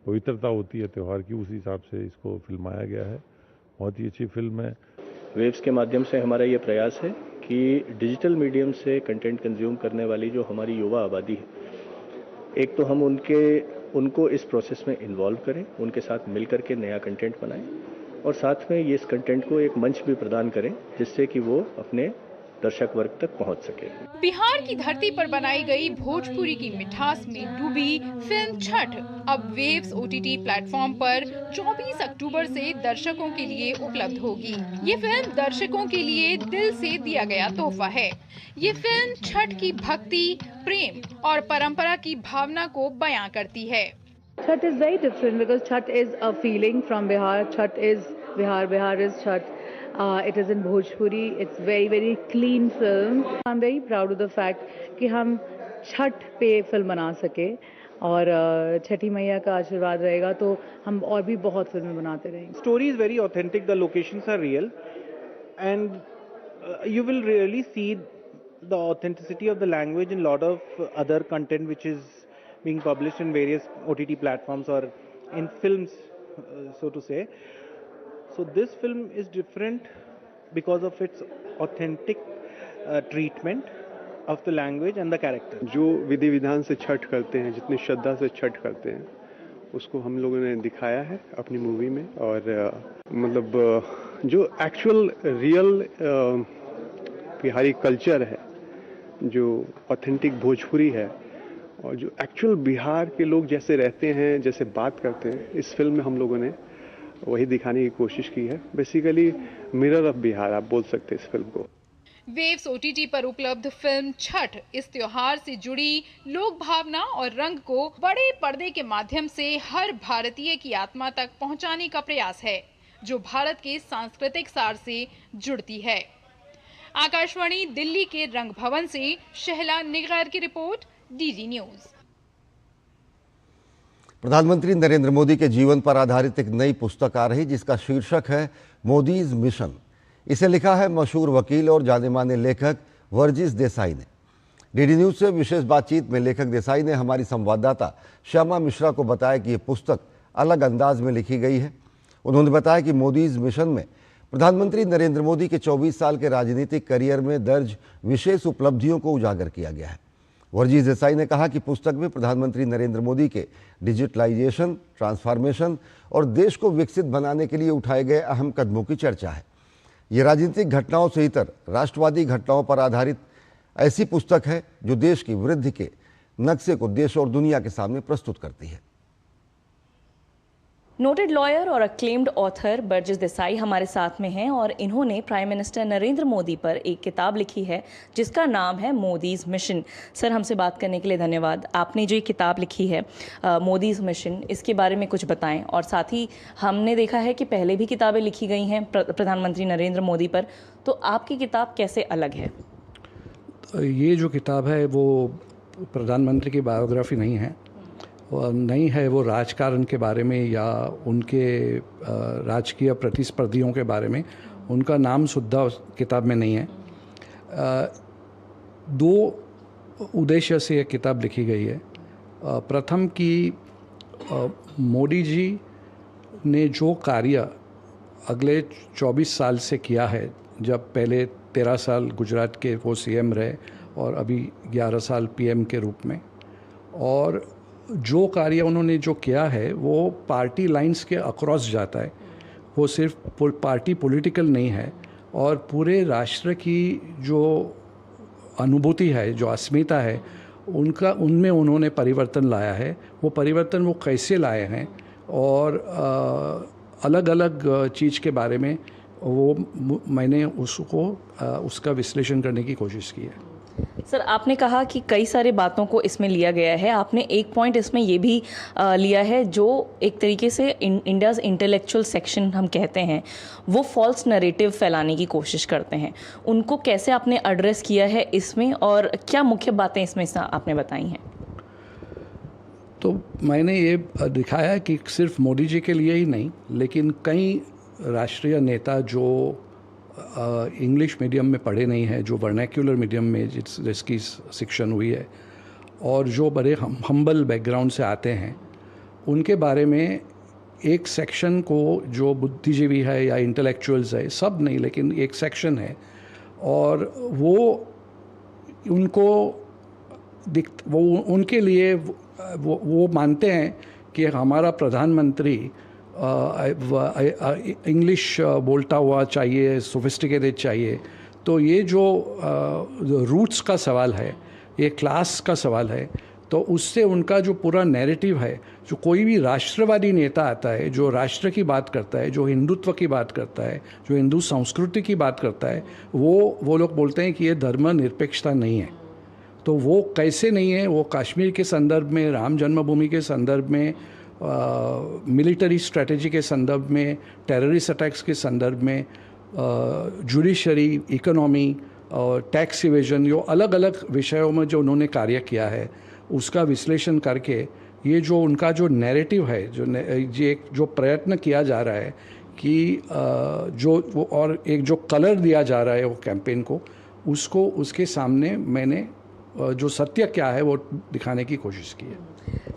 पवित्रता होती है त्यौहार की, उस हिसाब से इसको फिल्माया गया है। बहुत ही अच्छी फिल्म है। वेव्स के माध्यम से हमारा ये प्रयास है कि डिजिटल मीडियम से कंटेंट कंज्यूम करने वाली जो हमारी युवा आबादी है, एक तो हम उनको इस प्रोसेस में इन्वॉल्व करें, उनके साथ मिल करके नया कंटेंट बनाएं और साथ में ये इस कंटेंट को एक मंच भी प्रदान करें जिससे कि वो अपने दर्शक वर्ग तक पहुंच सके। बिहार की धरती पर बनाई गई भोजपुरी की मिठास में डूबी फिल्म छठ अब वेव्स OTT प्लेटफॉर्म पर 24 अक्टूबर से दर्शकों के लिए उपलब्ध होगी। ये फिल्म दर्शकों के लिए दिल से दिया गया तोहफा है। ये फिल्म छठ की भक्ति, प्रेम और परंपरा की भावना को बयां करती है। Chhat is very different because Chhat is a feeling from Bihar. Chhat is Bihar. Bihar is Chhat. It is in Bhojpuri. It's very, very clean film. I'm very proud of the fact कि हम छठ पे film बना सके और छठी मैया का आशीर्वाद रहेगा तो हम और भी बहुत फिल्में बनाते रहेंगे। Story is very authentic. The locations are real, and you will really see the authenticity of the language in a lot of other content which is being published in various OTT platforms or in films, so to say. So this film is different because of its authentic treatment of the language and the character. जो विधि विधान से छठ करते हैं, जितनी श्रद्धा से छठ करते हैं, उसको हम लोगों ने दिखाया है अपनी मूवी में। और मतलब जो एक्चुअल रियल बिहारी कल्चर है, जो ऑथेंटिक भोजपुरी है और जो एक्चुअल बिहार के लोग जैसे रहते हैं, जैसे बात करते हैं, इस फिल्म में हम लोगों ने वही दिखाने की कोशिश की है। बेसिकली मिरर ऑफ बिहार आप बोल सकते हैं इस फिल्म को। वेव्स OTT पर उपलब्ध फिल्म छठ इस त्योहार से जुड़ी लोक भावना और रंग को बड़े पर्दे के माध्यम से हर भारतीय की आत्मा तक पहुंचाने का प्रयास है, जो भारत के सांस्कृतिक सार से जुड़ती है। आकाशवाणी दिल्ली के रंग भवन से शहला निगर की रिपोर्ट, DD न्यूज। प्रधानमंत्री नरेंद्र मोदी के जीवन पर आधारित एक नई पुस्तक आ रही, जिसका शीर्षक है मोदीज मिशन। इसे लिखा है मशहूर वकील और जाने माने लेखक वर्जिस देसाई ने। DD न्यूज से विशेष बातचीत में लेखक देसाई ने हमारी संवाददाता श्यामा मिश्रा को बताया कि ये पुस्तक अलग अंदाज में लिखी गई है। उन्होंने बताया कि मोदीज मिशन में प्रधानमंत्री नरेंद्र मोदी के 24 साल के राजनीतिक करियर में दर्ज विशेष उपलब्धियों को उजागर किया गया है। वर्जिस देसाई ने कहा कि पुस्तक में प्रधानमंत्री नरेंद्र मोदी के डिजिटलाइजेशन, ट्रांसफॉर्मेशन और देश को विकसित बनाने के लिए उठाए गए अहम कदमों की चर्चा है। ये राजनीतिक घटनाओं से इतर राष्ट्रवादी घटनाओं पर आधारित ऐसी पुस्तक है जो देश की वृद्धि के नक्शे को देश और दुनिया के सामने प्रस्तुत करती है। नोटेड लॉयर और अक्लेम्ड ऑथर वर्जिस देसाई हमारे साथ में हैं और इन्होंने प्राइम मिनिस्टर नरेंद्र मोदी पर एक किताब लिखी है जिसका नाम है मोदीज मिशन। सर, हमसे बात करने के लिए धन्यवाद। आपने जो ये किताब लिखी है मोदीज मिशन, इसके बारे में कुछ बताएं। और साथ ही हमने देखा है कि पहले भी किताबें लिखी गई हैं प्रधानमंत्री नरेंद्र मोदी पर, तो आपकी किताब कैसे अलग है? ये जो किताब है वो प्रधानमंत्री की बायोग्राफी नहीं है, नहीं है वो राजकारण के बारे में या उनके राजकीय प्रतिस्पर्धियों के बारे में, उनका नाम सुद्धा उस किताब में नहीं है। दो उद्देश्य से ये किताब लिखी गई है। प्रथम कि मोदी जी ने जो कार्य अगले 24 साल से किया है, जब पहले 13 साल गुजरात के वो CM रहे और अभी 11 साल PM के रूप में, और जो कार्य उन्होंने जो किया है वो पार्टी लाइंस के अक्रॉस जाता है। वो सिर्फ पार्टी पॉलिटिकल नहीं है, और पूरे राष्ट्र की जो अनुभूति है, जो अस्मिता है, उनमें उन्होंने परिवर्तन लाया है। वो परिवर्तन वो कैसे लाए हैं और अलग अलग चीज़ के बारे में मैंने उसका विश्लेषण करने की कोशिश की है। सर, आपने कहा कि कई सारे बातों को इसमें लिया गया है। आपने एक पॉइंट इसमें ये भी लिया है जो एक तरीके से इंडियाज़ इंटेलेक्चुअल सेक्शन हम कहते हैं, वो फॉल्स नैरेटिव फैलाने की कोशिश करते हैं। उनको कैसे आपने एड्रेस किया है इसमें, और क्या मुख्य बातें इसमें आपने बताई हैं? तो मैंने ये दिखाया है कि सिर्फ मोदी जी के लिए ही नहीं, लेकिन कई राष्ट्रीय नेता जो इंग्लिश मीडियम में पढ़े नहीं है, जो वर्नैक्युलर मीडियम में जिसकी शिक्षण हुई है, और जो बड़े हम्बल बैकग्राउंड से आते हैं, उनके बारे में एक सेक्शन को जो बुद्धिजीवी है या इंटेलेक्चुअल्स है, सब नहीं लेकिन एक सेक्शन है, और वो उनके लिए वो मानते हैं कि हमारा प्रधानमंत्री इंग्लिश बोलता हुआ चाहिए, सोफिस्टिकेटेड चाहिए। तो ये जो रूट्स का सवाल है, ये क्लास का सवाल है, तो उससे उनका जो पूरा नैरेटिव है, जो कोई भी राष्ट्रवादी नेता आता है, जो राष्ट्र की बात करता है, जो हिंदुत्व की बात करता है, जो हिंदू संस्कृति की बात करता है, वो लोग बोलते हैं कि ये धर्मनिरपेक्षता नहीं है। तो वो कैसे नहीं है? वो कश्मीर के संदर्भ में, राम जन्मभूमि के संदर्भ में, मिलिट्री स्ट्रेटजी के संदर्भ में, टेररिस्ट अटैक्स के संदर्भ में, जुडिशरी, इकोनॉमी और टैक्स इवेजन, जो अलग अलग विषयों में जो उन्होंने कार्य किया है, उसका विश्लेषण करके ये जो उनका जो नैरेटिव है, जो प्रयत्न किया जा रहा है कि और एक जो कलर दिया जा रहा है वो कैंपेन को, उसके सामने मैंने जो सत्य क्या है वो दिखाने की कोशिश की है।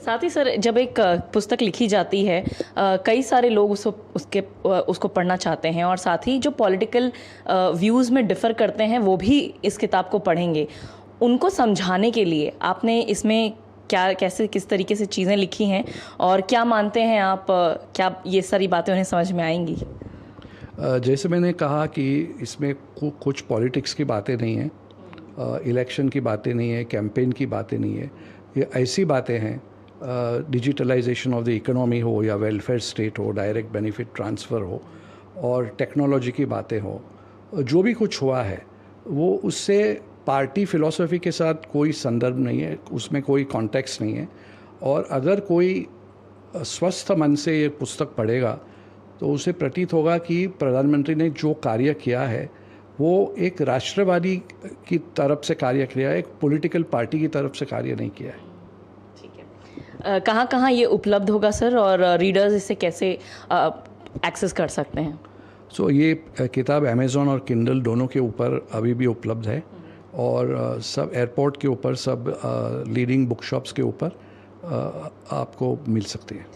साथ ही सर, जब एक पुस्तक लिखी जाती है, कई सारे लोग उसको पढ़ना चाहते हैं, और साथ ही जो पॉलिटिकल व्यूज़ में डिफ़र करते हैं वो भी इस किताब को पढ़ेंगे। उनको समझाने के लिए आपने इसमें किस तरीके से चीज़ें लिखी हैं, और क्या मानते हैं आप, क्या ये सारी बातें उन्हें समझ में आएंगी? जैसे मैंने कहा कि इसमें कुछ पॉलिटिक्स की बातें नहीं हैं, इलेक्शन की बातें नहीं है, कैंपेन की बातें नहीं है। ये ऐसी बातें हैं, डिजिटलाइजेशन ऑफ द इकोनॉमी हो या वेलफेयर स्टेट हो, डायरेक्ट बेनिफिट ट्रांसफ़र हो और टेक्नोलॉजी की बातें हो, जो भी कुछ हुआ है वो उससे पार्टी फ़िलॉसफी के साथ कोई संदर्भ नहीं है, उसमें कोई कॉन्टेक्स्ट नहीं है। और अगर कोई स्वस्थ मन से ये पुस्तक पढ़ेगा तो उसे प्रतीत होगा कि प्रधानमंत्री ने जो कार्य किया है वो एक राष्ट्रवादी की तरफ से कार्य किया है, एक पॉलिटिकल पार्टी की तरफ से कार्य नहीं किया है। कहाँ कहाँ ये उपलब्ध होगा सर, और रीडर्स इसे कैसे एक्सेस कर सकते हैं? ये किताब अमेज़ॉन और किंडल दोनों के ऊपर अभी भी उपलब्ध है और सब एयरपोर्ट के ऊपर, सब लीडिंग बुक शॉप्स के ऊपर आपको मिल सकती है।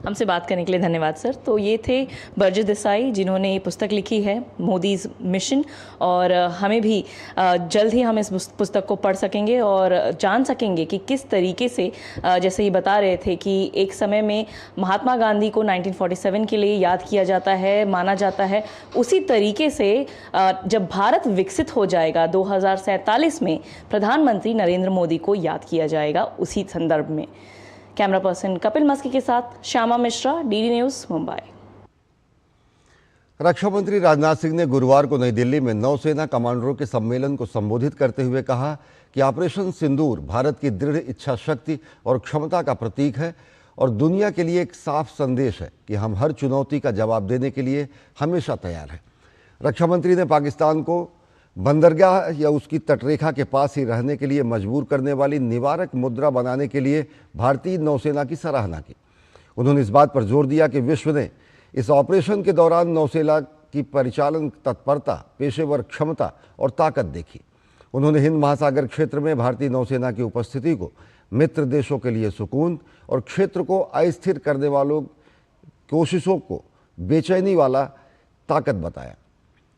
हमसे बात करने के लिए धन्यवाद सर। तो ये थे बर्जेस देसाई जिन्होंने ये पुस्तक लिखी है मोदीज़ मिशन, और हमें भी जल्द ही हम इस पुस्तक को पढ़ सकेंगे और जान सकेंगे कि किस तरीके से, जैसे ये बता रहे थे कि एक समय में महात्मा गांधी को 1947 के लिए याद किया जाता है, माना जाता है, उसी तरीके से जब भारत विकसित हो जाएगा 2047 में प्रधानमंत्री नरेंद्र मोदी को याद किया जाएगा उसी संदर्भ में। कैमरा पर्सन कपिल मस्की के साथ श्यामा मिश्रा, डीडी न्यूज़, मुंबई। रक्षा मंत्री राजनाथ सिंह ने गुरुवार को नई दिल्ली में नौसेना कमांडरों के सम्मेलन को संबोधित करते हुए कहा कि ऑपरेशन सिंदूर भारत की दृढ़ इच्छा शक्ति और क्षमता का प्रतीक है और दुनिया के लिए एक साफ संदेश है कि हम हर चुनौती का जवाब देने के लिए हमेशा तैयार हैं। रक्षा मंत्री ने पाकिस्तान को बंदरगाह या उसकी तटरेखा के पास ही रहने के लिए मजबूर करने वाली निवारक मुद्रा बनाने के लिए भारतीय नौसेना की सराहना की। उन्होंने इस बात पर जोर दिया कि विश्व ने इस ऑपरेशन के दौरान नौसेना की परिचालन तत्परता, पेशेवर क्षमता और ताकत देखी। उन्होंने हिंद महासागर क्षेत्र में भारतीय नौसेना की उपस्थिति को मित्र देशों के लिए सुकून और क्षेत्र को अस्थिर करने वालों कोशिशों को बेचैनी वाला ताकत बताया।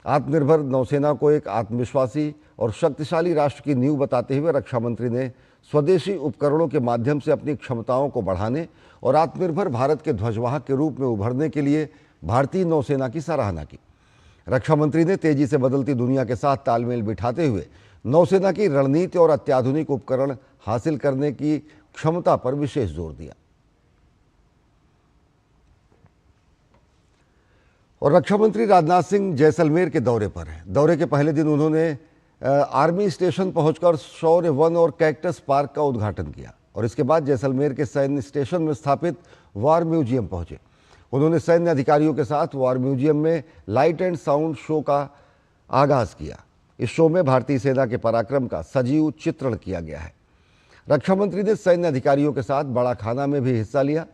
आत्मनिर्भर नौसेना को एक आत्मविश्वासी और शक्तिशाली राष्ट्र की नींव बताते हुए रक्षा मंत्री ने स्वदेशी उपकरणों के माध्यम से अपनी क्षमताओं को बढ़ाने और आत्मनिर्भर भारत के ध्वजवाहक के रूप में उभरने के लिए भारतीय नौसेना की सराहना की। रक्षा मंत्री ने तेजी से बदलती दुनिया के साथ तालमेल बिठाते हुए नौसेना की रणनीति और अत्याधुनिक उपकरण हासिल करने की क्षमता पर विशेष जोर दिया। और रक्षा मंत्री राजनाथ सिंह जैसलमेर के दौरे पर हैं। दौरे के पहले दिन उन्होंने आर्मी स्टेशन पहुंचकर शौर्य वन और कैक्टस पार्क का उद्घाटन किया और इसके बाद जैसलमेर के सैन्य स्टेशन में स्थापित वॉर म्यूजियम पहुंचे। उन्होंने सैन्य अधिकारियों के साथ वॉर म्यूजियम में लाइट एंड साउंड शो का आगाज किया। इस शो में भारतीय सेना के पराक्रम का सजीव चित्रण किया गया है। रक्षा मंत्री ने सैन्य अधिकारियों के साथ बड़ा खाना में भी हिस्सा लिया।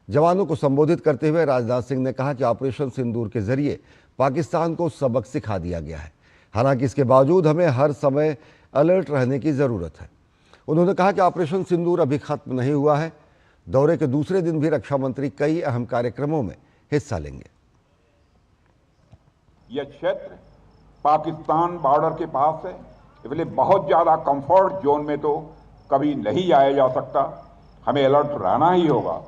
जवानों को संबोधित करते हुए राजनाथ सिंह ने कहा कि ऑपरेशन सिंदूर के जरिए पाकिस्तान को सबक सिखा दिया गया है, हालांकि इसके बावजूद हमें हर समय अलर्ट रहने की ज़रूरत है। उन्होंने कहा कि ऑपरेशन सिंदूर अभी खत्म नहीं हुआ है। दौरे के दूसरे दिन भी रक्षा मंत्री कई अहम कार्यक्रमों में हिस्सा लेंगे। यह क्षेत्र पाकिस्तान बॉर्डर के पास है, इसलिए बहुत ज़्यादा कंफर्ट जोन में तो कभी नहीं जाया जा सकता, हमें अलर्ट रहना ही होगा।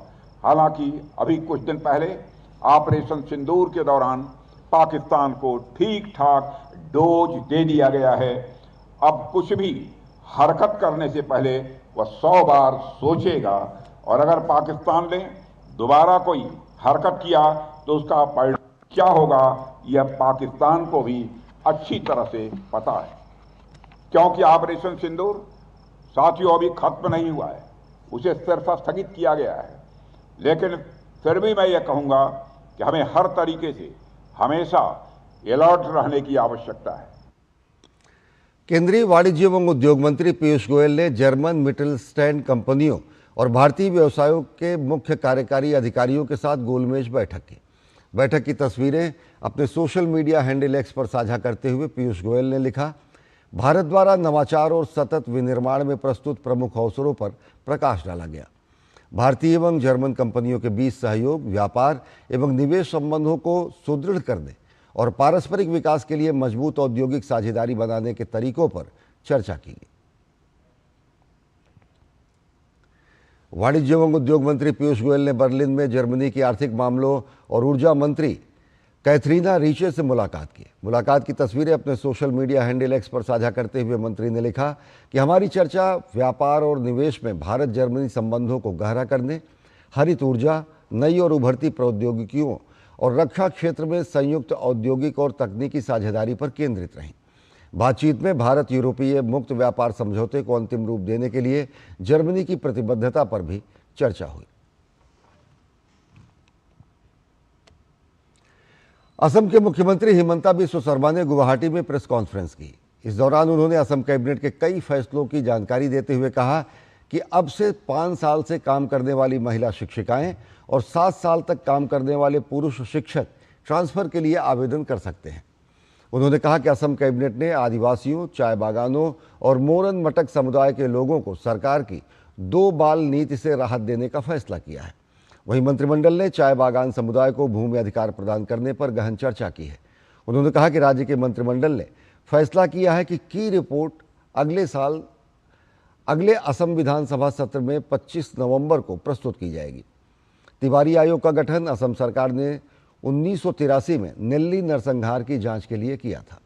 हालांकि अभी कुछ दिन पहले ऑपरेशन सिंदूर के दौरान पाकिस्तान को ठीक ठाक डोज दे दिया गया है। अब कुछ भी हरकत करने से पहले वह 100 बार सोचेगा और अगर पाकिस्तान ने दोबारा कोई हरकत किया तो उसका परिणाम क्या होगा यह पाकिस्तान को भी अच्छी तरह से पता है। क्योंकि ऑपरेशन सिंदूर साथियों अभी खत्म नहीं हुआ है, उसे सिर्फ स्थगित किया गया है, लेकिन फिर भी मैं ये कहूँगा कि हमें हर तरीके से हमेशा अलर्ट रहने की आवश्यकता है। केंद्रीय वाणिज्य एवं उद्योग मंत्री पीयूष गोयल ने जर्मन मिटलस्टैंड कंपनियों और भारतीय व्यवसायों के मुख्य कार्यकारी अधिकारियों के साथ गोलमेज बैठक की। बैठक की तस्वीरें अपने सोशल मीडिया हैंडल एक्स पर साझा करते हुए पीयूष गोयल ने लिखा, भारत द्वारा नवाचार और सतत विनिर्माण में प्रस्तुत प्रमुख अवसरों पर प्रकाश डाला गया। भारतीय एवं जर्मन कंपनियों के बीच सहयोग, व्यापार एवं निवेश संबंधों को सुदृढ़ करने और पारस्परिक विकास के लिए मजबूत औद्योगिक साझेदारी बनाने के तरीकों पर चर्चा की गई। वाणिज्य एवं उद्योग मंत्री पीयूष गोयल ने बर्लिन में जर्मनी की आर्थिक मामलों और ऊर्जा मंत्री कैथरीना रीचे से मुलाकात की। मुलाकात की तस्वीरें अपने सोशल मीडिया हैंडल एक्स पर साझा करते हुए मंत्री ने लिखा कि हमारी चर्चा व्यापार और निवेश में भारत जर्मनी संबंधों को गहरा करने, हरित ऊर्जा, नई और उभरती प्रौद्योगिकियों और रक्षा क्षेत्र में संयुक्त औद्योगिक और तकनीकी साझेदारी पर केंद्रित रही। बातचीत में भारत यूरोपीय मुक्त व्यापार समझौते को अंतिम रूप देने के लिए जर्मनी की प्रतिबद्धता पर भी चर्चा हुई। असम के मुख्यमंत्री हिमंता बिस्वा शर्मा ने गुवाहाटी में प्रेस कॉन्फ्रेंस की। इस दौरान उन्होंने असम कैबिनेट के कई फैसलों की जानकारी देते हुए कहा कि अब से 5 साल से काम करने वाली महिला शिक्षिकाएं और 7 साल तक काम करने वाले पुरुष शिक्षक ट्रांसफर के लिए आवेदन कर सकते हैं। उन्होंने कहा कि असम कैबिनेट ने आदिवासियों, चाय बागानों और मोरन मटक समुदाय के लोगों को सरकार की 2 बाल नीति से राहत देने का फैसला किया है। वहीं मंत्रिमंडल ने चाय बागान समुदाय को भूमि अधिकार प्रदान करने पर गहन चर्चा की है। उन्होंने कहा कि राज्य के मंत्रिमंडल ने फैसला किया है कि की रिपोर्ट अगले असम विधानसभा सत्र में 25 नवंबर को प्रस्तुत की जाएगी। तिवारी आयोग का गठन असम सरकार ने 1983 में नेल्ली नरसंहार की जांच के लिए किया था।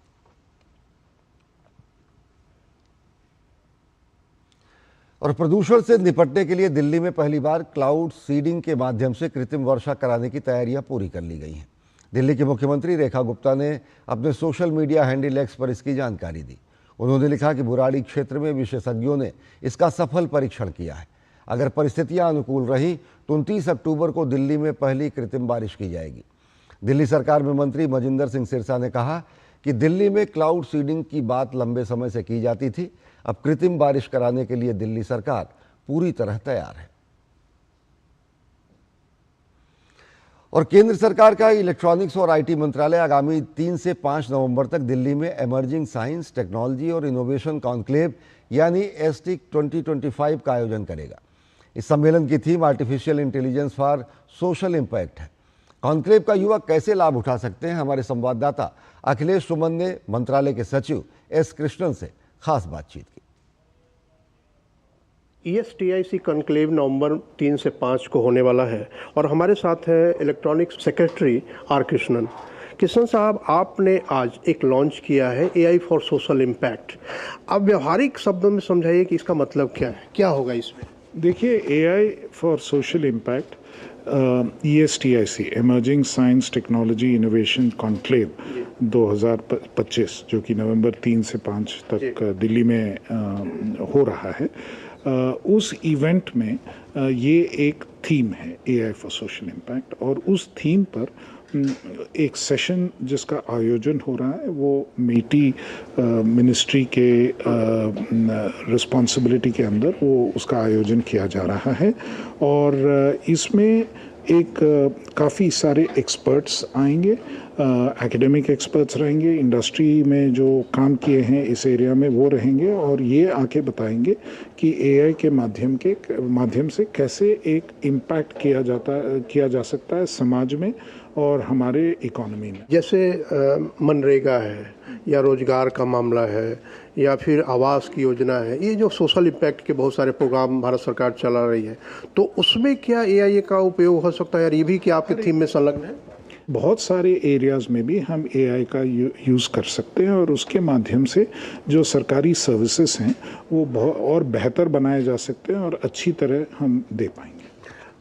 और प्रदूषण से निपटने के लिए दिल्ली में पहली बार क्लाउड सीडिंग के माध्यम से कृत्रिम वर्षा कराने की तैयारियां पूरी कर ली गई हैं। दिल्ली की मुख्यमंत्री रेखा गुप्ता ने अपने सोशल मीडिया हैंडल एक्स पर इसकी जानकारी दी। उन्होंने लिखा कि बुराड़ी क्षेत्र में विशेषज्ञों ने इसका सफल परीक्षण किया है। अगर परिस्थितियां अनुकूल रहीं तो 29 अक्टूबर को दिल्ली में पहली कृत्रिम बारिश की जाएगी। दिल्ली सरकार में मंत्री मजिंदर सिंह सिरसा ने कहा कि दिल्ली में क्लाउड सीडिंग की बात लंबे समय से की जाती थी। अब कृत्रिम बारिश कराने के लिए दिल्ली सरकार पूरी तरह तैयार है। और केंद्र सरकार का इलेक्ट्रॉनिक्स और आईटी मंत्रालय आगामी 3 से 5 नवंबर तक दिल्ली में इमर्जिंग साइंस, टेक्नोलॉजी और इनोवेशन कॉन्क्लेव यानी एसटीक 2025 का आयोजन करेगा। इस सम्मेलन की theme artificial intelligence for social impact है। कॉन्क्लेव का युवा कैसे लाभ उठा सकते हैं, हमारे संवाददाता अखिलेश सुमन ने मंत्रालय के सचिव एस कृष्णन से खास बातचीत की। ESTIC कॉन्क्लेव नवंबर 3 से 5 को होने वाला है और हमारे साथ है electronics secretary are Krishnan. Krishnan साहब, आपने आज एक लॉन्च किया है AI फॉर सोशल इम्पैक्ट। अब व्यवहारिक शब्दों में समझाइए कि इसका मतलब क्या है, क्या होगा इसमें? देखिए, AI for social impact ESTIC emerging science technology innovation conclave 2025 जो कि नवंबर 3 से 5 तक दिल्ली में हो रहा है, उस इवेंट में ये एक थीम है AI फॉर सोशल इम्पैक्ट। और उस थीम पर एक सेशन जिसका आयोजन हो रहा है वो मेटी मिनिस्ट्री के रिस्पॉन्सिबिलिटी के अंदर वो उसका आयोजन किया जा रहा है। और इसमें एक काफ़ी सारे एक्सपर्ट्स आएंगे, एकेडमिक एक्सपर्ट्स रहेंगे, इंडस्ट्री में जो काम किए हैं इस एरिया में वो रहेंगे और ये आके बताएंगे कि AI के माध्यम से कैसे एक इम्पैक्ट किया जा सकता है समाज में और हमारे इकोनॉमी में। जैसे मनरेगा है या रोजगार का मामला है या फिर आवास की योजना है, ये जो सोशल इम्पैक्ट के बहुत सारे प्रोग्राम भारत सरकार चला रही है, तो उसमें क्या AI का उपयोग हो सकता है और ये भी क्या आपके थीम में संलग्न है? बहुत सारे एरियाज़ में भी हम AI का यूज़ कर सकते हैं और उसके माध्यम से जो सरकारी सर्विसेज हैं वो और बेहतर बनाए जा सकते हैं और अच्छी तरह हम दे पाएंगे।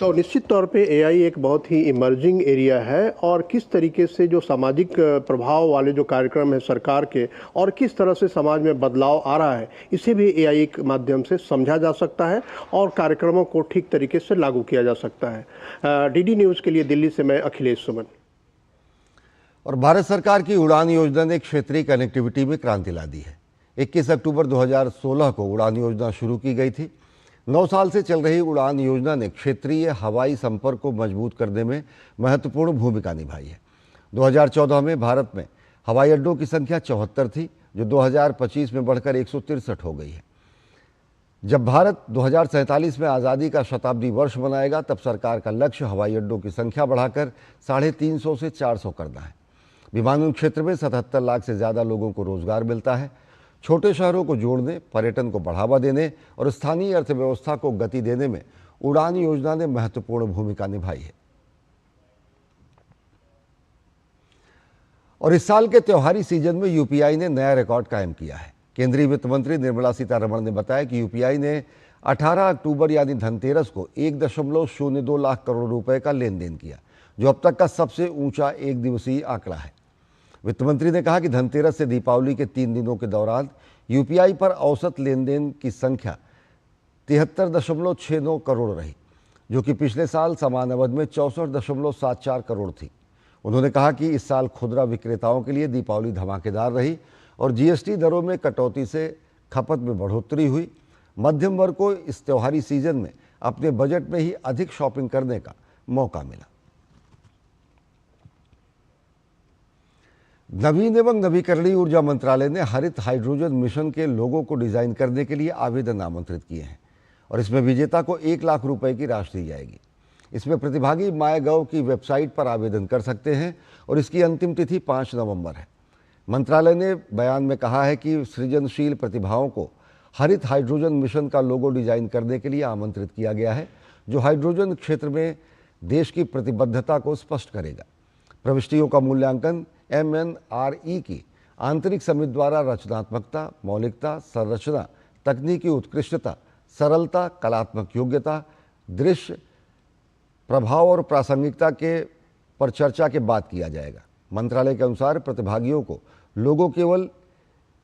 तो निश्चित तौर पे AI एक बहुत ही इमर्जिंग एरिया है और किस तरीके से जो सामाजिक प्रभाव वाले जो कार्यक्रम है सरकार के और किस तरह से समाज में बदलाव आ रहा है, इसे भी AI के माध्यम से समझा जा सकता है और कार्यक्रमों को ठीक तरीके से लागू किया जा सकता है। DD न्यूज़ के लिए दिल्ली से मैं अखिलेश सुमन। और भारत सरकार की उड़ान योजना ने क्षेत्रीय कनेक्टिविटी में क्रांति ला दी है। 21 अक्टूबर 2016 को उड़ान योजना शुरू की गई थी। 9 साल से चल रही उड़ान योजना ने क्षेत्रीय हवाई संपर्क को मजबूत करने में महत्वपूर्ण भूमिका निभाई है। 2014 में भारत में हवाई अड्डों की संख्या 74 थी, जो 2025 में बढ़कर 163 हो गई है। जब भारत 2047 में आज़ादी का शताब्दी वर्ष मनाएगा, तब सरकार का लक्ष्य हवाई अड्डों की संख्या बढ़ाकर 350 से 400 करना है। विमानन क्षेत्र में 77 लाख से ज़्यादा लोगों को रोजगार मिलता है। छोटे शहरों को जोड़ने, पर्यटन को बढ़ावा देने और स्थानीय अर्थव्यवस्था को गति देने में उड़ान योजना ने महत्वपूर्ण भूमिका निभाई है। और इस साल के त्योहारी सीजन में यूपीआई ने नया रिकॉर्ड कायम किया है। केंद्रीय वित्त मंत्री निर्मला सीतारमण ने बताया कि यूपीआई ने 18 अक्टूबर यानी धनतेरस को 1.02 लाख करोड़ रुपए का लेन देन किया, जो अब तक का सबसे ऊंचा एक दिवसीय आंकड़ा है। वित्त मंत्री ने कहा कि धनतेरस से दीपावली के 3 दिनों के दौरान यूपीआई पर औसत लेन देन की संख्या 73.69 करोड़ रही, जो कि पिछले साल समान अवधि में 64.74 करोड़ थी। उन्होंने कहा कि इस साल खुदरा विक्रेताओं के लिए दीपावली धमाकेदार रही और जीएसटी दरों में कटौती से खपत में बढ़ोतरी हुई। मध्यम वर्ग को इस त्योहारी सीजन में अपने बजट में ही अधिक शॉपिंग करने का मौका मिला। नवीन एवं नवीकरणीय ऊर्जा मंत्रालय ने हरित हाइड्रोजन मिशन के लोगों को डिजाइन करने के लिए आवेदन आमंत्रित किए हैं और इसमें विजेता को 1 लाख रुपए की राशि दी जाएगी। इसमें प्रतिभागी माईगव की वेबसाइट पर आवेदन कर सकते हैं और इसकी अंतिम तिथि 5 नवंबर है। मंत्रालय ने बयान में कहा है कि सृजनशील प्रतिभाओं को हरित हाइड्रोजन मिशन का लोगो डिजाइन करने के लिए आमंत्रित किया गया है, जो हाइड्रोजन क्षेत्र में देश की प्रतिबद्धता को स्पष्ट करेगा। प्रविष्टियों का मूल्यांकन MNRE की आंतरिक समिति द्वारा रचनात्मकता, मौलिकता, संरचना, तकनीकी उत्कृष्टता, सरलता, कलात्मक योग्यता, दृश्य प्रभाव और प्रासंगिकता के पर चर्चा के बाद किया जाएगा। मंत्रालय के अनुसार प्रतिभागियों को लोगो केवल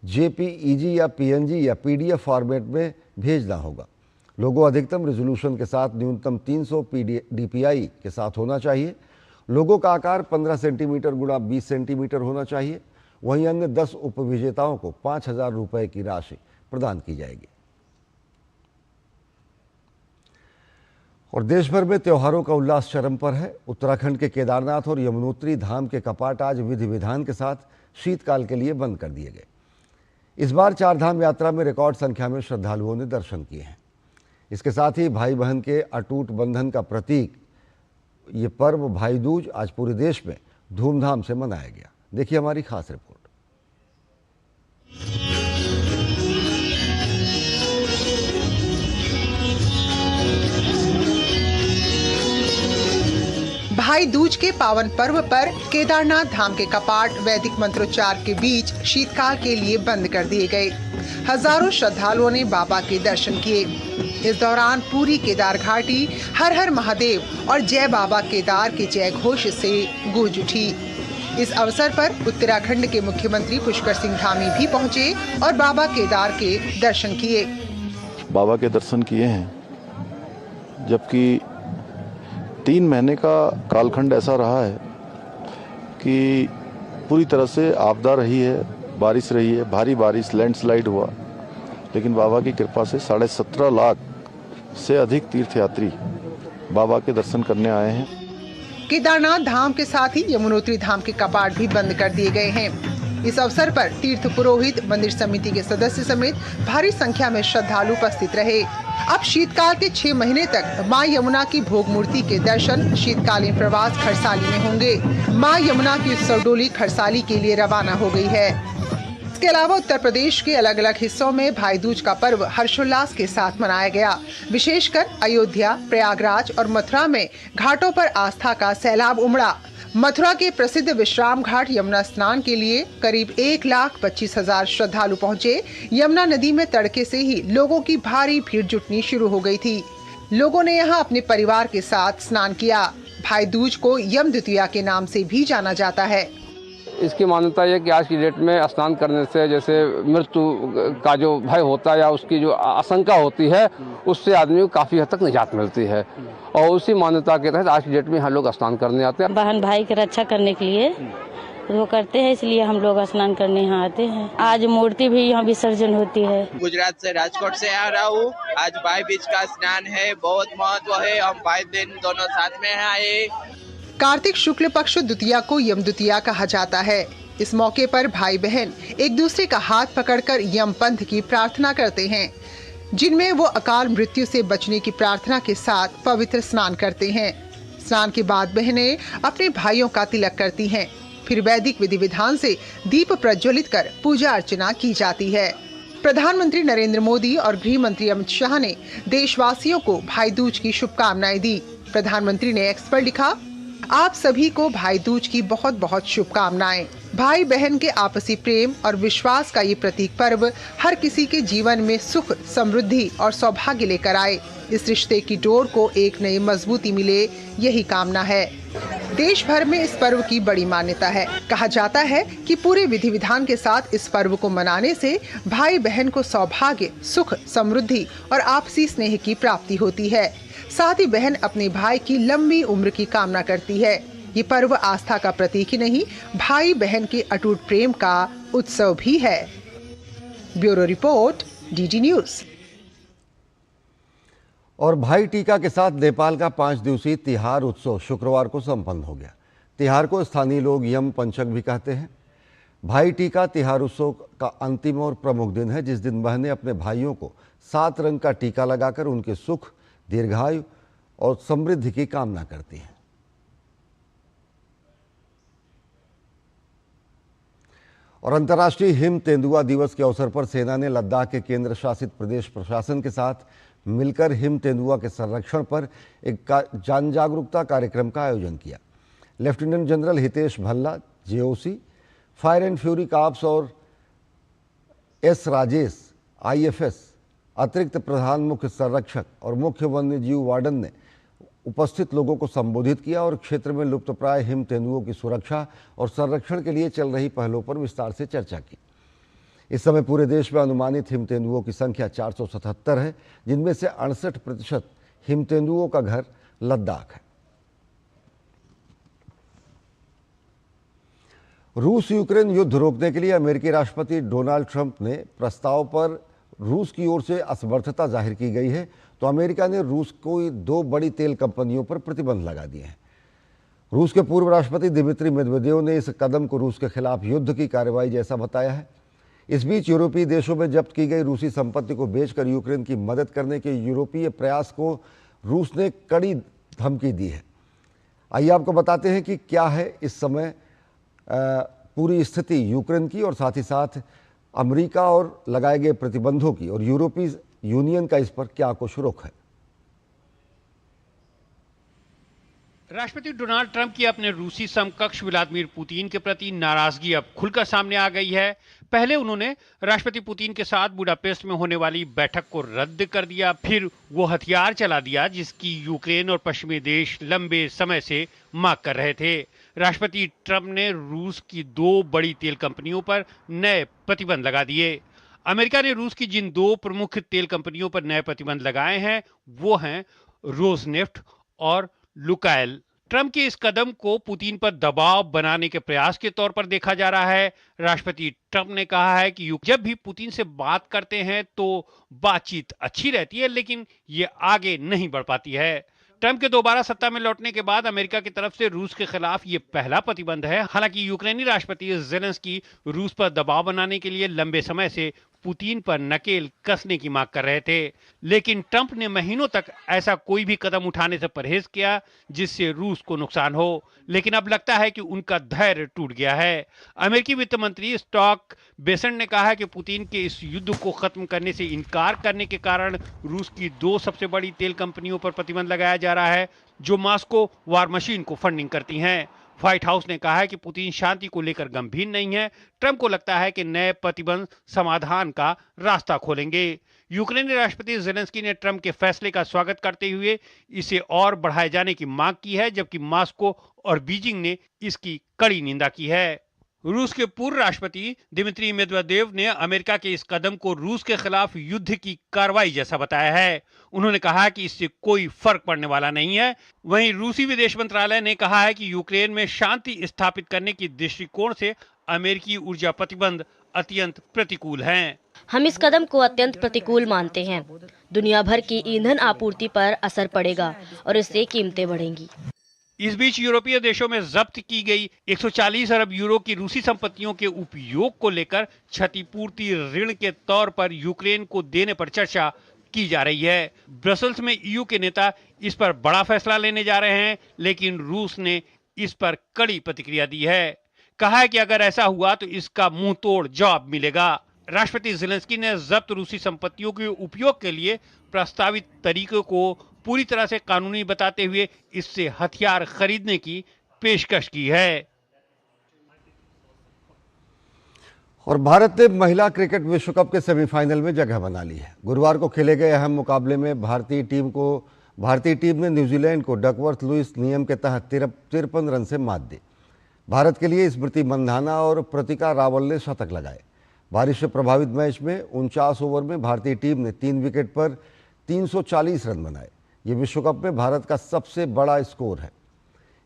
JPEG या PNG या PDF फॉर्मेट में भेजना होगा। लोगो अधिकतम रेजोल्यूशन के साथ न्यूनतम 300 DPI के साथ होना चाहिए। लोगों का आकार 15 सेंटीमीटर गुणा 20 सेंटीमीटर होना चाहिए। वहीं अन्य 10 उपविजेताओं को 5,000 रुपए की राशि प्रदान की जाएगी। और देश भर में त्योहारों का उल्लास चरम पर है। उत्तराखंड के केदारनाथ और यमुनोत्री धाम के कपाट आज विधि विधान के साथ शीतकाल के लिए बंद कर दिए गए। इस बार 4 धाम यात्रा में रिकॉर्ड संख्या में श्रद्धालुओं ने दर्शन किए हैं। इसके साथ ही भाई बहन के अटूट बंधन का प्रतीक ये पर्व भाई दूज आज पूरे देश में धूमधाम से मनाया गया। देखिए हमारी खास रिपोर्ट। भाई दूज के पावन पर्व पर केदारनाथ धाम के कपाट वैदिक मंत्रोच्चार के बीच शीतकाल के लिए बंद कर दिए गए। हजारों श्रद्धालुओं ने बाबा के दर्शन किए। इस दौरान पूरी केदार घाटी हर हर महादेव और जय बाबा केदार के जय घोष से गूंज उठी। इस अवसर पर उत्तराखंड के मुख्यमंत्री पुष्कर सिंह धामी भी पहुंचे और बाबा केदार के दर्शन किए। बाबा के दर्शन किए हैं, जबकि 3 महीने का कालखंड ऐसा रहा है कि पूरी तरह से आपदा रही है, बारिश रही है, भारी बारिश, लैंडस्लाइड हुआ, लेकिन बाबा की कृपा से 17.5 लाख से अधिक तीर्थयात्री बाबा के दर्शन करने आए हैं। केदारनाथ धाम के साथ ही यमुनोत्री धाम के कपाट भी बंद कर दिए गए हैं। इस अवसर पर तीर्थ पुरोहित, मंदिर समिति के सदस्य समेत भारी संख्या में श्रद्धालु उपस्थित रहे। अब शीतकाल के 6 महीने तक मां यमुना की भोग मूर्ति के दर्शन शीतकालीन प्रवास खरसाली में होंगे। मां यमुना की उत्सव डोली खरसाली के लिए रवाना हो गई है। इसके अलावा उत्तर प्रदेश के अलग अलग हिस्सों में भाई दूज का पर्व हर्षोल्लास के साथ मनाया गया। विशेषकर अयोध्या, प्रयागराज और मथुरा में घाटों पर आस्था का सैलाब उमड़ा। मथुरा के प्रसिद्ध विश्राम घाट यमुना स्नान के लिए करीब 1,25,000 श्रद्धालु पहुंचे। यमुना नदी में तड़के से ही लोगों की भारी भीड़ जुटनी शुरू हो गई थी। लोगों ने यहां अपने परिवार के साथ स्नान किया। भाई दूज को यम द्वितीया के नाम से भी जाना जाता है। इसकी मान्यता है कि आज की डेट में स्नान करने से जैसे मृत्यु का जो भय होता है या उसकी जो आशंका होती है, उससे आदमी को काफ़ी हद तक निजात मिलती है और उसी मान्यता के तहत आज की डेट में हम लोग स्नान करने आते हैं। बहन भाई की रक्षा करने के लिए वो करते हैं, इसलिए हम लोग स्नान करने यहाँ आते हैं। आज मूर्ति भी यहाँ विसर्जन होती है। गुजरात से, राजकोट से आ रहा हूँ। आज भाई बीज का स्नान है, बहुत महत्व है। हम भाई बहन दोनों साथ में आए। कार्तिक शुक्ल पक्ष द्वितीया को यम द्वितीया कहा जाता है। इस मौके पर भाई बहन एक दूसरे का हाथ पकड़कर यम पंथ की प्रार्थना करते हैं, जिनमें वो अकाल मृत्यु से बचने की प्रार्थना के साथ पवित्र स्नान करते हैं। स्नान के बाद बहनें अपने भाइयों का तिलक करती हैं। फिर वैदिक विधि विधान से दीप प्रज्वलित कर पूजा अर्चना की जाती है। प्रधानमंत्री नरेंद्र मोदी और गृह मंत्री अमित शाह ने देशवासियों को भाई दूज की शुभकामनाएं दी। प्रधानमंत्री ने एक्स पर लिखा, आप सभी को भाई दूज की बहुत बहुत शुभकामनाएं। भाई बहन के आपसी प्रेम और विश्वास का ये प्रतीक पर्व हर किसी के जीवन में सुख, समृद्धि और सौभाग्य लेकर आए। इस रिश्ते की डोर को एक नई मजबूती मिले, यही कामना है। देश भर में इस पर्व की बड़ी मान्यता है। कहा जाता है कि पूरे विधि विधान के साथ इस पर्व को मनाने से भाई बहन को सौभाग्य, सुख, समृद्धि और आपसी स्नेह की प्राप्ति होती है। साथ ही बहन अपने भाई की लंबी उम्र की कामना करती है। ये पर्व आस्था का प्रतीक ही नहीं, भाई बहन के अटूट प्रेम का उत्सव भी है। Bureau report, DD news. और भाई टीका के साथ नेपाल का 5 दिवसीय तिहार उत्सव शुक्रवार को संपन्न हो गया। तिहार को स्थानीय लोग यम पंचक भी कहते हैं। भाई टीका तिहार उत्सव का अंतिम और प्रमुख दिन है, जिस दिन बहनें अपने भाइयों को 7 रंग का टीका लगाकर उनके सुख, दीर्घायु और समृद्धि की कामना करती हैं। और अंतर्राष्ट्रीय हिम तेंदुआ दिवस के अवसर पर सेना ने लद्दाख के केंद्र शासित प्रदेश प्रशासन के साथ मिलकर हिम तेंदुआ के संरक्षण पर एक जन जागरूकता कार्यक्रम का आयोजन किया। Lieutenant general Hitesh Bhalla, GOC, fire and fury corps और एस राजेश, आईएफएस, अतिरिक्त प्रधान मुख्य संरक्षक और मुख्य वन्य जीव वार्डन ने उपस्थित लोगों को संबोधित किया और क्षेत्र में लुप्तप्राय हिम तेंदुओं की सुरक्षा और संरक्षण के लिए चल रही पहलों पर विस्तार से चर्चा की। इस समय पूरे देश में अनुमानित हिम तेंदुओं की संख्या 477 है, जिनमें से 68% हिम तेंदुओं का घर लद्दाख है। रूस यूक्रेन युद्ध रोकने के लिए अमेरिकी राष्ट्रपति डोनाल्ड ट्रंप ने प्रस्ताव पर रूस की ओर से असमर्थता जाहिर की गई है, तो अमेरिका ने रूस को 2 बड़ी तेल कंपनियों पर प्रतिबंध लगा दिए हैं। रूस के पूर्व राष्ट्रपति दिमित्री मेदवेदेव ने इस कदम को रूस के खिलाफ युद्ध की कार्रवाई जैसा बताया है। इस बीच यूरोपीय देशों में जब्त की गई रूसी संपत्ति को बेचकर यूक्रेन की मदद करने के यूरोपीय प्रयास को रूस ने कड़ी धमकी दी है। आइए आपको बताते हैं कि क्या है इस समय पूरी स्थिति यूक्रेन की और साथ ही साथ अमेरिका और लगाए गए प्रतिबंधों की और यूरोपीय यूनियन का इस पर क्या कुछ रुख है। राष्ट्रपति डोनाल्ड ट्रंप की अपने रूसी समकक्ष व्लादिमीर पुतिन के प्रति नाराजगी अब खुलकर सामने आ गई है। पहले उन्होंने राष्ट्रपति पुतिन के साथ बुडापेस्ट में होने वाली बैठक को रद्द कर दिया, फिर वो हथियार चला दिया जिसकी यूक्रेन और पश्चिमी देश लंबे समय से मांग कर रहे थे। राष्ट्रपति ट्रंप ने रूस की 2 बड़ी तेल कंपनियों पर नए प्रतिबंध लगा दिए। अमेरिका ने रूस की जिन 2 प्रमुख तेल कंपनियों पर नए प्रतिबंध लगाए हैं वो हैं रोजनेफ्ट और लुकायल। ट्रंप के इस कदम को पुतिन पर दबाव बनाने के प्रयास के तौर पर देखा जा रहा है। राष्ट्रपति ट्रंप ने कहा है कि जब भी पुतिन से बात करते हैं तो बातचीत अच्छी रहती है, लेकिन ये आगे नहीं बढ़ पाती है। ट्रंप के दोबारा सत्ता में लौटने के बाद अमेरिका की तरफ से रूस के खिलाफ ये पहला प्रतिबंध है। हालांकि यूक्रेनी राष्ट्रपति ज़ेलेंस्की रूस पर दबाव बनाने के लिए लंबे समय से पुतिन पर नकेल कसने की मांग कर रहे थे, लेकिन ट्रंप ने महीनों तक ऐसा कोई भी कदम उठाने से परहेज किया जिससे रूस को नुकसान हो। लेकिन अब लगता है कि उनका धैर्य टूट गया है। अमेरिकी वित्त मंत्री स्कॉट बेसेंट ने कहा है कि पुतिन के इस युद्ध को खत्म करने से इनकार करने के कारण रूस की 2 सबसे बड़ी तेल कंपनियों पर प्रतिबंध लगाया जा रहा है, जो मॉस्को वार मशीन को फंडिंग करती हैं। व्हाइट हाउस ने कहा है कि पुतिन शांति को लेकर गंभीर नहीं है। ट्रंप को लगता है कि नए प्रतिबंध समाधान का रास्ता खोलेंगे। यूक्रेनी राष्ट्रपति ज़ेलेंस्की ने ट्रंप के फैसले का स्वागत करते हुए इसे और बढ़ाए जाने की मांग की है, जबकि मॉस्को और बीजिंग ने इसकी कड़ी निंदा की है। रूस के पूर्व राष्ट्रपति दिमित्री मेदवेदेव ने अमेरिका के इस कदम को रूस के खिलाफ युद्ध की कार्रवाई जैसा बताया है। उन्होंने कहा कि इससे कोई फर्क पड़ने वाला नहीं है। वहीं रूसी विदेश मंत्रालय ने कहा है कि यूक्रेन में शांति स्थापित करने की दृष्टिकोण से अमेरिकी ऊर्जा प्रतिबंध अत्यंत प्रतिकूल हैं। हम इस कदम को अत्यंत प्रतिकूल मानते हैं। दुनिया भर की ईंधन आपूर्ति पर असर पड़ेगा और इससे कीमतें बढ़ेंगी। इस बीच यूरोपीय देशों में जब्त की गई 140 अरब यूरो की रूसी संपत्तियों के उपयोग को लेकर क्षतिपूर्ति ऋण के तौर पर यूक्रेन को देने पर चर्चा की जा रही है। ब्रसल्स में ईयू के नेता इस पर बड़ा फैसला लेने जा रहे हैं, लेकिन रूस ने इस पर कड़ी प्रतिक्रिया दी है। कहा है कि अगर ऐसा हुआ तो इसका मुंह तोड़ जवाब मिलेगा। राष्ट्रपति ज़ेलेंस्की ने जब्त रूसी संपत्तियों के उपयोग के लिए प्रस्तावित तरीके को पूरी तरह से कानूनी बताते हुए इससे हथियार खरीदने की पेशकश की है। और भारत ने महिला क्रिकेट विश्व कप के सेमीफाइनल में जगह बना ली है। गुरुवार को खेले गए अहम मुकाबले में भारतीय टीम ने न्यूजीलैंड को डकवर्थ लुईस नियम के तहत 53 रन से मात दी। भारत के लिए स्मृति मंधाना और प्रतिका रावल ने शतक लगाए। बारिश से प्रभावित मैच में 49 ओवर में भारतीय टीम ने 3 विकेट पर 340 रन बनाए। ये विश्व कप में भारत का सबसे बड़ा स्कोर है।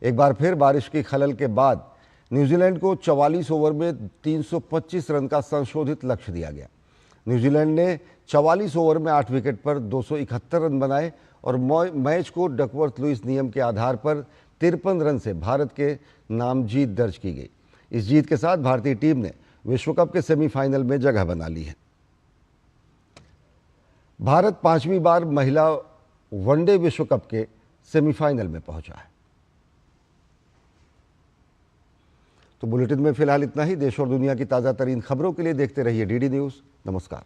एक बार फिर बारिश की खलल के बाद न्यूजीलैंड को 44 ओवर में 325 रन का संशोधित लक्ष्य दिया गया। न्यूजीलैंड ने 44 ओवर में 8 विकेट पर 271 रन बनाए और मैच को डकवर्थ लुईस नियम के आधार पर 53 रन से भारत के नाम जीत दर्ज की गई। इस जीत के साथ भारतीय टीम ने विश्व कप के सेमीफाइनल में जगह बना ली है। भारत 5वीं बार महिला वनडे विश्व कप के सेमीफाइनल में पहुंचा है। तो बुलेटिन में फिलहाल इतना ही। देश और दुनिया की ताज़ा तरीन खबरों के लिए देखते रहिए डीडी न्यूज़। नमस्कार।